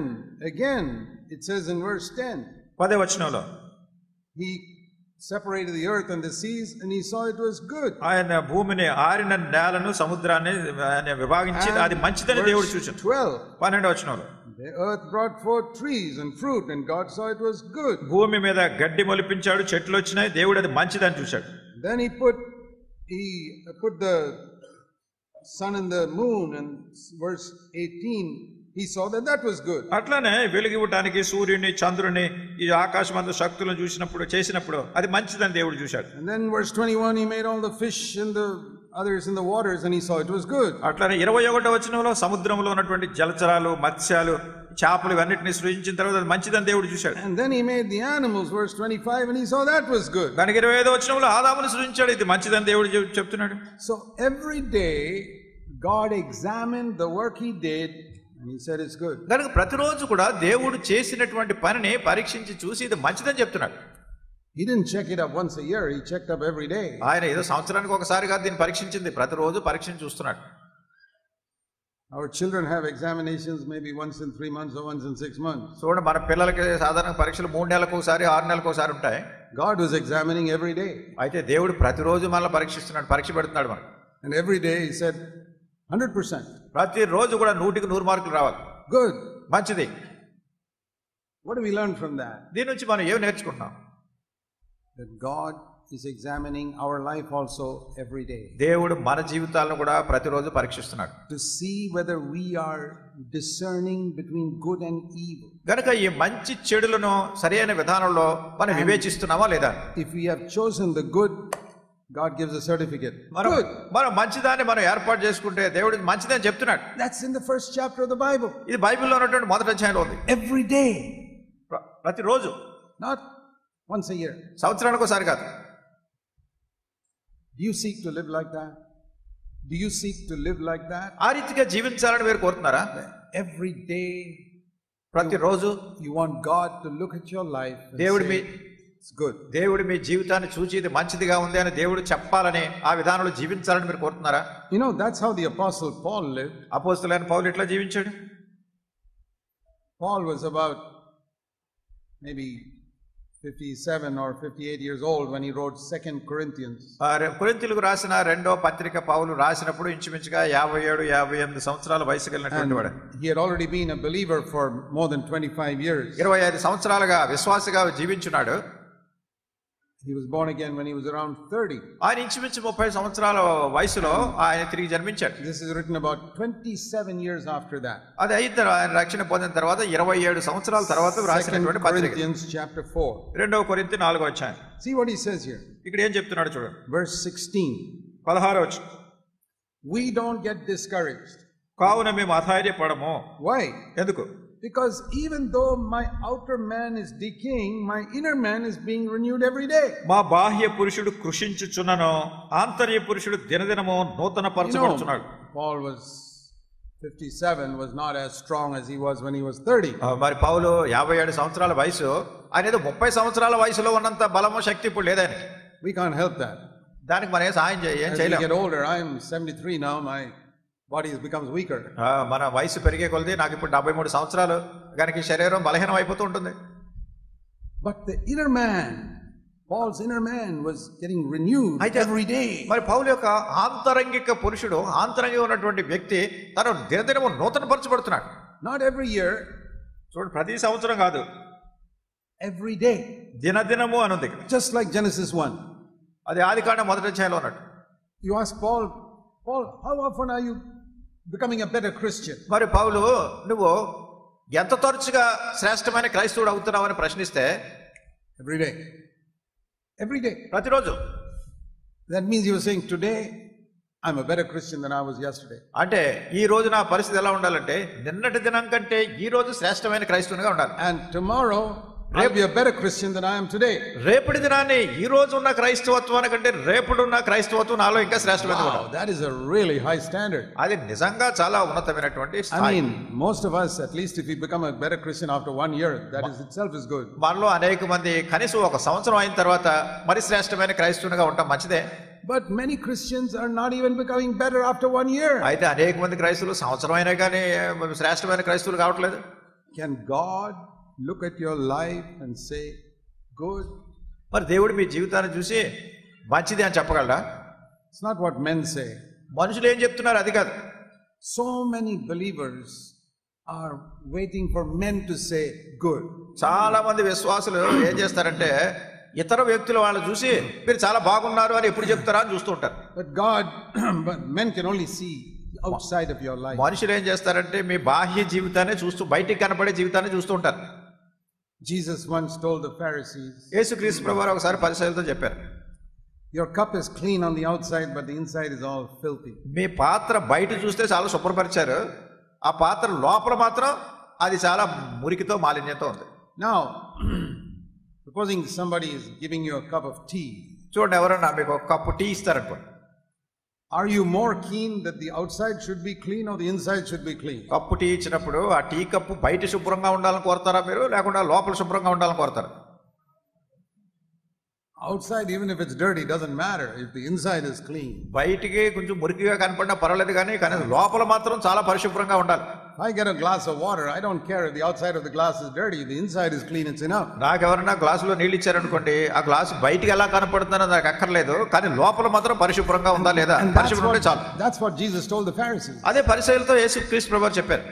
again it says in verse 10, 10వ వచనంలో He separated the earth and the seas, and he saw it was good. ఆయన భూమిని ఆరిన నేలను సముద్రాన్ని ఆయన విభాగించి అది మంచిదని దేవుడు చూశాడు. 12వ వచనంలో the earth brought forth trees and fruit, and God saw it was good. భూమి మీద గడ్డి మొలిపించాడు, చెట్లు వచ్చినాయి, దేవుడు అది మంచిదని చూశాడు. Then he put the sun and the moon, and verse 18 he saw that was good. అట్లానే వెలుగివ్వడానికి సూర్యుని చంద్రుని ఈ ఆకాశమందు శక్తులను చేసినప్పుడు అది మంచిదని దేవుడు చూశాడు. And then verse 21 he made all the fish and the others in the waters, and he saw it was good. అట్లానే 21వ వచనంలో సముద్రంలో ఉన్నటువంటి జలచరాలు, మత్స్యాలు, చేపలు ఇవన్నిటిని సృజించిన తర్వాత అది మంచిదని దేవుడు చూశాడు. And then he made the animals, verse 25, and he saw that was good. దానికి 25వ వచనంలో ఆదామును సృజించాడు, ఇది మంచిదని దేవుడు చెప్తున్నాడు. So every day God examined the work he did, and he said it's good. కనుక ప్రతిరోజు కూడా దేవుడు చేసినటువంటి పనిని పరీక్షించి చూసి ఇది మంచిదని చెప్తున్నాడు. He didn't check it up once a year, he checked up every day. ఆయన ఏదో సంవత్సరానికి ఒకసారి కాదు దీన్ని పరీక్షించింది, ప్రతిరోజు పరీక్షించి చూస్తున్నాడు. Our children have examinations maybe once in 3 months or once in 6 months. చూడండి, మన పిల్లలకి సాధారణ పరీక్షలు 3 నెలలకు ఒకసారి 6 నెలలకు ఒకసారి ఉంటాయి. God was examining every day. అయితే దేవుడు ప్రతిరోజు మనల్ని పరీక్షిస్తున్నాడు, పరీక్ష పెడుతున్నాడు మనకు. And every day he said 100%. ప్రతిరోజు కూడా 100కి 100 మార్కులు రావాలి. Good. మంచిది. What do we learn from that? దీని నుంచి మనం ఏం నేర్చుకుంటున్నాం? That God is examining our life also every day. దేవుడు మన జీవితాలను కూడా ప్రతిరోజు పరీక్షిస్తున్నాడు. To see whether we are discerning between good and evil. గనుక ఈ మంచి చెడులను సరైన విధానంలో మనం వివేచిస్తున్నామా లేదా? If we have chosen the good, God gives a certificate. Good. మనం మంచిదాన్ని మనం ఏర్పాటు చేసుకుంటే దేవుడు మంచిదని చెప్తున్నాడు. That's in the first chapter of the Bible. ఇది బైబిల్లో ఉన్నటువంటి మొదటి అధ్యాయంలో ఉంది. Every day. ప్రతిరోజు. Not once a year. సంవత్సరానికి ఒకసారి కాదు. Do you seek to live like that? Do you seek to live like that? ఆ రీతిగా జీవించాలని మీరు కోరుతున్నారా? Every day. ప్రతిరోజు you want God to look at your life and దేవుడు say, it's good. దేవుడు మీ జీవితాన్ని చూచి ఇది మంచిదిగా ఉంది అని దేవుడు చెప్పాలని ఆ విధానంలో జీవించాలని మీరు కోరుతున్నారా? You know, that's how the apostle Paul lived. అపోస్తలుడైన పౌలు ఎట్లా జీవించాడు? Paul was about maybe 57 or 58 years old when he wrote 2 Corinthians. కొరింథీయులకు రాసిన రెండో పత్రిక పౌలు రాసినప్పుడు ఇంచుమించుగా 57-58 సంవత్సరాల వయసు కలిగినటువంటి వాడు. He had already been a believer for more than 25 years. 25 సంవత్సరాలుగా విశ్వాసిగా జీవించున్నాడు. He was born again when he was around 30. ఆయన ఇంచుమించు 30 సంవత్సరాల వయసులో ఆయన తిరిగి జన్మించాడు. This is written about 27 years after that. అది అయిన ఆయన రక్షణ పొందిన తర్వాత 27 సంవత్సరాల తర్వాత రాసినటువంటి పత్రిక. Corinthians chapter 4. రెండవ కొరింథీ 4వ అధ్యాయం. See what he says here. ఇక్కడ ఏం చెప్తున్నాడు చూడండి. Verse 16. 16వ వచనం. We don't get discouraged. కావున మేము అధైర్యపడము. Why? ఎందుకు? Because even though my outer man is decaying, my inner man is being renewed every day. మా బాహ్య పురుషుడు కృషించుచున్నను ఆంతర్య పురుషుడు దినదినము నూతన పరచబడుచున్నాడు. Paul was 57, was not as strong as he was when he was 30. మరి పౌలు 57 సంవత్సరాల వయసు, ఆయన ఏదో 30 సంవత్సరాల వయసులో ఉన్నంత బలము శక్తి ఇప్పుడు లేదని. We can't help that. దానికి మనం ఏం చేయలేము. As we get older, I am 73 now, my body becomes weaker. మన వయసు పెరిగే కొలది నాకు ఇప్పుడు 73 సంవత్సరాలు, కనుక శరీరం బలహీనం అయిపోతూ ఉంటుంది. But the inner man, Paul's inner man was getting renewed every day. మరి పౌలు యొక్క ఆంతరంగిక పురుషుడు, ఆంతరంగిక ఉన్నటువంటి వ్యక్తి తను దినదినము నూతన పరచబడుతున్నాడు. Not every year. చూడండి, ప్రతి సంవత్సరం కాదు, every day. దినదినము అని ఉంది. Just like Genesis 1. అది ఆదికాండం మొదటి అధ్యాయంలో ఉన్నట్టు. You ask Paul, how often are you becoming a better Christian? మరి పౌలు, నువ్వు ఎంత తరచుగా శ్రేష్టమైన క్రైస్తవుడు అవుతున్నావని ప్రశ్నిస్తే, every day. Every day. ప్రతిరోజు. That means you were saying, today I'm a better Christian than I was yesterday. అంటే ఈ రోజు నా పరిస్థితి ఎలా ఉండాలంటే నిన్నటి దినం కంటే ఈ రోజు శ్రేష్టమైన క్రైస్తవునిగా ఉండాలి. And tomorrow I'll be a better Christian than I am today. రేపటి దినాన్ని ఈ రోజు ఉన్న క్రైస్తవత్వాన్ని కంటే రేపటి క్రైస్తవత్వం నాలో ఇంకా శ్రేష్టమైనది. Wow, that is a really high standard. అది నిజంగా చాలా ఉన్నతమైనటువంటి స్థాయి. I mean, most of us, at least if we become a better Christian after 1 year, that is itself is good. మనలో అనేక మంది కనీసం ఒక సంవత్సరం అయిన తర్వాత మరి శ్రేష్టమైన క్రైస్తవునిగా ఉండటం మంచిదే. But many Christians are not even becoming better after 1 year. అయితే అనేక మంది క్రైస్తవులు సంవత్సరం అయినా కానీ శ్రేష్టమైన క్రైస్తవులు కావట్లేదు. Can God look at your life and say, good? మరి దేవుడు మీ జీవితాన్ని చూసి మంచిది అని చెప్పగలరా? It's not what men say. మనుషులు ఏం చెప్తున్నారు అది కాదు. So many believers are waiting for men to say good. చాలా మంది విశ్వాసులు ఏం చేస్తారంటే ఇతర వ్యక్తులు వాళ్ళు చూసి మీరు చాలా బాగున్నారు అని ఎప్పుడు చెప్తారా అని చూస్తూ ఉంటారు. But men can only see the outside of your life. మనుషులు ఏం చేస్తారంటే మీ బాహ్య జీవితాన్ని చూస్తూ బయటికి కనపడే జీవితాన్ని చూస్తూ ఉంటారు. Jesus once told the Pharisees, యేసుక్రీస్తు ప్రభువారు ఒకసారి పరిసయ్యులతో చెప్పారు, your cup is clean on the outside but the inside is all filthy. మీ పాత్ర బయట చూస్తే చాలా శుభ్రపరిచారు, ఆ పాత్ర లోపల మాత్రం అది చాలా మురికితో మాలిన్యంతో ఉంది. Now supposing somebody is giving you a cup of tea, చూడండి, ఎవరన్నా మీకు ఒక కప్పు టీ ఇస్తారనుకోండి, are you more keen that the outside should be clean or the inside should be clean? Cup tea ఇచ్చినప్పుడు ఆ టీ కప్పు బయట శుభ్రంగా ఉండాలని కోరుతారా మీరు, లేకుండా లోపల శుభ్రంగా ఉండాలని కోరుతారా? Outside, even if it's dirty, doesn't matter if the inside is clean. బయటికి కొంచెం మురికిగా కనపడినా పర్వాలేదు కానీ లోపల మాత్రం చాలా పరిశుభ్రంగా ఉండాలి. If I get a glass of water, I don't care if the outside of the glass is dirty, the inside is clean, it's enough. నాకు ఎవరైనా గ్లాసులో నీళ్ళు ఇచ్చారనుకోండి, ఆ గ్లాసు బయటికి ఎలా కనపడుతుందో నాకు అక్కర్లేదు, కానీ లోపల మాత్రం పరిశుభ్రంగా ఉందా లేదా, పరిశుభ్రం ఉంటే చాలు. That's what Jesus told the Pharisees. అదే పరిసయ్యులతో యేసుక్రీస్తు ప్రభువారు చెప్పారు.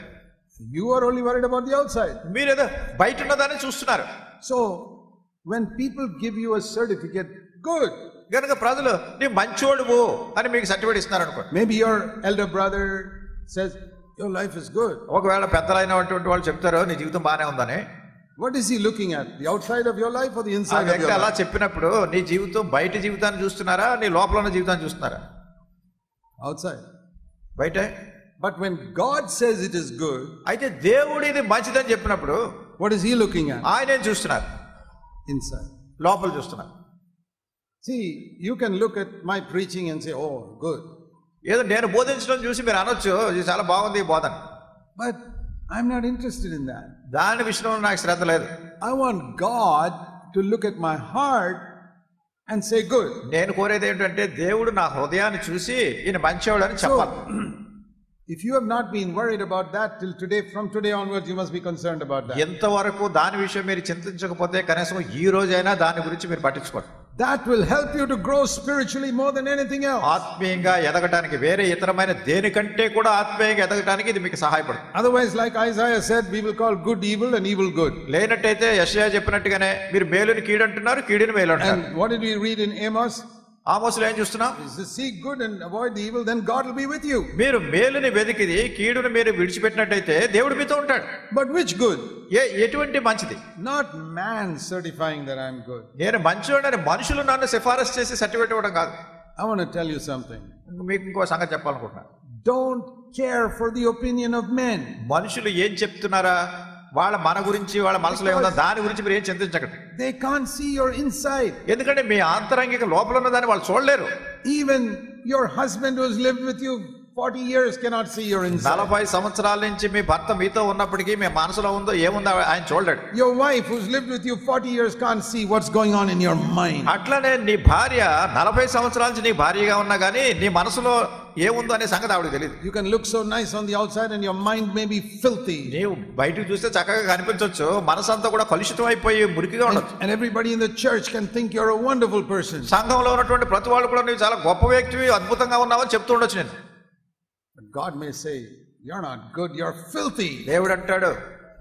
You are only worried about the outside. మీరేదో బయట ఉన్నదాన్ని చూస్తున్నారు. So when people give you a certificate, good. కనుక ప్రజలు నీ మంచోడువు అని మీకు సర్టిఫికేట్ ఇస్తున్నారు అనుకోండి. Maybe your elder brother says your life is good. ఒకవేళ పెద్దలైనటువంటి వాళ్ళు చెప్తారు నీ జీవితం బాగానే ఉందని. What is he looking at? The outside of your life or the inside of your life? అలా చెప్పినప్పుడు నీ జీవితం బయట జీవితాన్ని చూస్తున్నారా, నీ లోపల ఉన్న జీవితాన్ని చూస్తున్నారా? Outside. బయటే. But when God says it is good, అయితే దేవుడు ఇది మంచిదని చెప్పినప్పుడు what is he looking at? ఆయనే చూస్తున్నారు. Inside. లోపల చూస్తున్నారు. See, you can look at my preaching and say, oh, good. ఏదో నేను బోధించడం చూసి మీరు అనొచ్చు ఇది చాలా బాగుంది ఈ బోధన. But I'm not interested in that. దాని విషయంలో నాకు శ్రద్ధ లేదు. I want God to look at my heart and say good. నేను కోరేది ఏంటంటే దేవుడు నా హృదయాన్ని చూసి ఈయన మంచివాడు అని చెప్పాలి. If you have not been worried about that till today, from today onwards you must be concerned about that. ఎంతవరకు దాని విషయం మీరు చింతించకపోతే కనీసం ఈ రోజైనా దాని గురించి మీరు పట్టించుకోండి. That will help you to grow spiritually more than anything else. ఆత్మీయంగా ఎదగటానికి వేరే ఇతరమైన దేనికంటే కూడా ఆత్మీయంగా ఎదగటానికి ఇది మీకు సహాయపడుతుంది. Otherwise, like Isaiah said, we will call good evil and evil good. లేనట్టయితే యెషయా చెప్పినట్టుగానే మీరు మేలుని కీడు అంటున్నారు, కీడుని మేలు అంటున్నారు. And what did we read in Amos? ఆమోసులో ఏం చూస్తున్నాం? Seek good and avoid the evil, then God will be with you. మీరు మేలుని వెతికిది కీడుని మీరు విడిచిపెట్టినట్టయితే దేవుడు మీతో ఉంటాడు. But which good? ఎటువంటి మంచిది? Not man certifying that I'm good. నేను మంచివాడని మనుషులు నన్ను సిఫారసు చేసి సర్టిఫికేట్ ఇవ్వడం కాదు. I want to tell you something. మీకు ఇంకో సంగతి చెప్పాలనుకుంటున్నాను. Don't care for the opinion of men. మనుషులు ఏం చెప్తున్నారా, వాళ్ళ మన గురించి వాళ్ళ మనసులో ఏముందో దాని గురించి మీరు ఏం చింతించకండి. They can't see your inside. ఎందుకంటే మీ ఆంతరంగిక లోపల ఉన్నదాన్ని వాళ్ళు చూడలేరు. Even your husband who has lived with you 40 years cannot see your inside. 40 సంవత్సరాల నుంచి మీ భర్త మీతో ఉన్నప్పటికీ మీ మనసులో ఉందో ఏముందో ఆయన చూడలేడు. Your wife who's lived with you 40 years can't see what's going on in your mind. అట్లనే నీ భార్య 40 సంవత్సరాల నుంచి నీ భార్యగా ఉన్నా కానీ నీ మనసులో ఏముందో అనే సంగతి ఆవిడకి తెలియదు. You can look so nice on the outside and your mind may be filthy. నీవు బయటకు చూస్తే చక్కగా కనిపించవచ్చు, మనసు అంతా కూడా కలుషితం అయిపోయి మురికిగా ఉండొచ్చు. And everybody in the church can think you're a wonderful person. సంఘంలో ఉన్నటువంటి ప్రతి వాళ్ళు కూడా నీవు చాలా గొప్ప వ్యక్తివి, అద్భుతంగా ఉన్నావని చెప్తూ ఉండొచ్చు. నేను God may say, you're not good, you're filthy. దేవుడు అంటాడు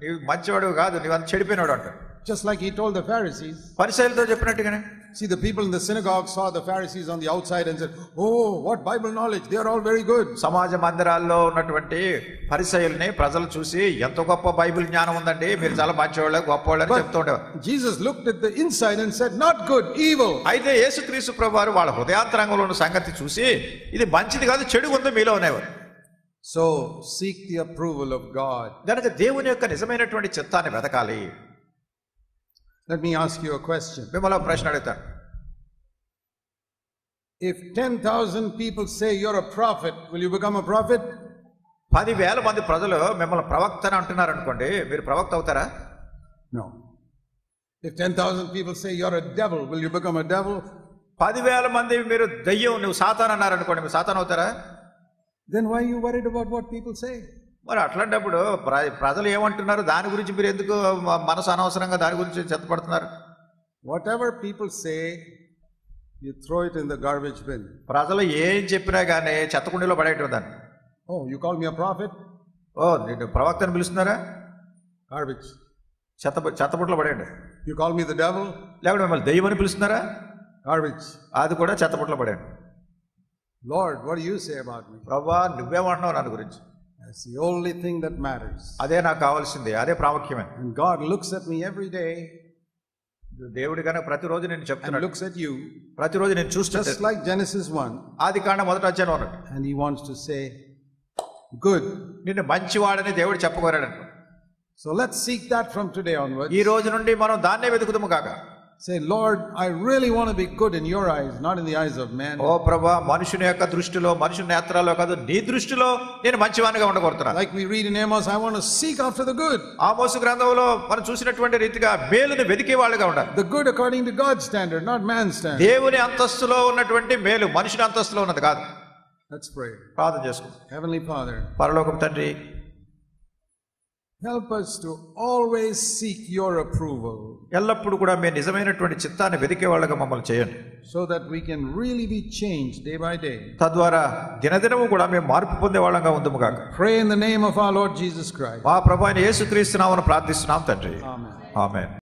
నీవు మంచివాడు కాదు, నీవు అంత చెడిపోయినాడు అంటాడు. Just like he told the Pharisees. పరిసయ్యులతో చెప్పినట్టుగానే. See, the people in the synagogue saw the Pharisees on the outside and said, oh, what Bible knowledge, they are all very good. సమాజ మందిరాల్లో ఉన్నటువంటి పరిసయ్యుల్ని ప్రజలు చూసి ఎంత గొప్ప బైబిల్ జ్ఞానం ఉందండి, మీరు చాలా మంచివాళ్ళు గొప్పవాళ్ళు అని చెప్తూ ఉండేవారు. Jesus looked at the inside and said, not good, evil. అయితే యేసుక్రీస్తు ప్రభువారు వాళ్ళ హృదయాంతరంగంలో ఉన్న సంగతి చూసి ఇది మంచిది కాదు, చెడు ఉంది మీలో అనేవారు. So seek the approval of God. కనుక దేవుని యొక్క నిజమైనటువంటి చిత్తాన్ని వెతకాలి. Let me ask you a question. మిమ్మల్ని ఒక ప్రశ్న అడుగుతాను. If 10,000 people say you're a prophet, will you become a prophet? 10,000 మంది ప్రజలు మిమ్మల్ని ప్రవక్త అని అంటున్నారు అనుకోండి, మీరు ప్రవక్త అవుతారా? No. If 10,000 people say you're a devil, will you become a devil? 10,000 మంది మీరు దయ్యం, నువ్వు సాతాన్ అన్నారు అనుకోండి, మీరు సాతాన్ అవుతారా? Then why are you worried about what people say? మరి అట్లాంటప్పుడు ప్రజలు ఏమంటున్నారు దాని గురించి మీరు ఎందుకు మనసు అనవసరంగా దాని గురించి చెత్తపడుతున్నారు? Whatever people say, you throw it in the garbage bin. ప్రజలు ఏం చెప్పినా కానీ చెత్తకుండీలో పడేయటం దాన్ని. Oh, you call me a prophet? నేను ప్రవక్తను పిలుస్తున్నారా? Garbage. చెత్తబుట్టలో పడేయండి. You call me the devil? లేకపోతే మిమ్మల్ని దెయ్యమని పిలుస్తున్నారా? Garbage. అది కూడా చెత్తబుట్టలో పడేయండి. Lord, what do you say about me? ప్రభువా నువ్వేమంటున్నావు నన్ను గురించి? That's the only thing that matters. అదే నాకు కావాల్సింది, అదే ప్రాముఖ్యమే. And God looks at me every day. దేవుడి కనుక ప్రతిరోజు నేను చెప్తున్నాను. Looks at you. ప్రతిరోజు నేను చూస్తాను. Just like Genesis 1. ఆదికాండం 1వ అధ్యాయం అన్నట్టు. And he wants to say, good. నిన్ను మంచివాడని దేవుడు చెప్పగోరాడంట. So let's seek that from today onwards. ఈ రోజు నుండి మనం దాన్నే వెతుకుదాము కాక. Say, Lord, I really want to be good in your eyes, not in the eyes of man. ఓ ప్రభువా, మనుషుని యొక్క దృష్టిలో, మనుషుని నేత్రాల్లో కాదు, నీ దృష్టిలో నేను మంచివానిగా ఉండగోరుతున్నా. Like we read in Amos, I want to seek after the good. ఆమోసు గ్రంథంలో మనం చూసినటువంటి రీతిగా మేలుని వెతికే వాళ్ళుగా ఉండాలి. The good according to God's standard, not man's standard. దేవుని అంతస్తులో ఉన్నటువంటి మేలు మనుషుని అంతస్తులో ఉన్నది కాదు. Let's pray. ప్రార్థన చేసుకుందాం. Heavenly Father, పరలోకపు తండ్రి, help us to always seek your approval. ఎల్లప్పుడూ కూడా మీ నిజమైనటువంటి చిత్తాన్ని వెతికే వాళ్ళగా మమ్మల్ని చేయండి. So that we can really be changed day by day. తద్వారా దినదినము కూడా మేము మార్పు పొందే వాళ్ళగా ఉందుము గాక. Pray in the name of our Lord Jesus Christ. మా ప్రభువైన యేసుక్రీస్తు నామమున ప్రార్థిస్తున్నాం తండ్రి. Amen. ఆమేన్.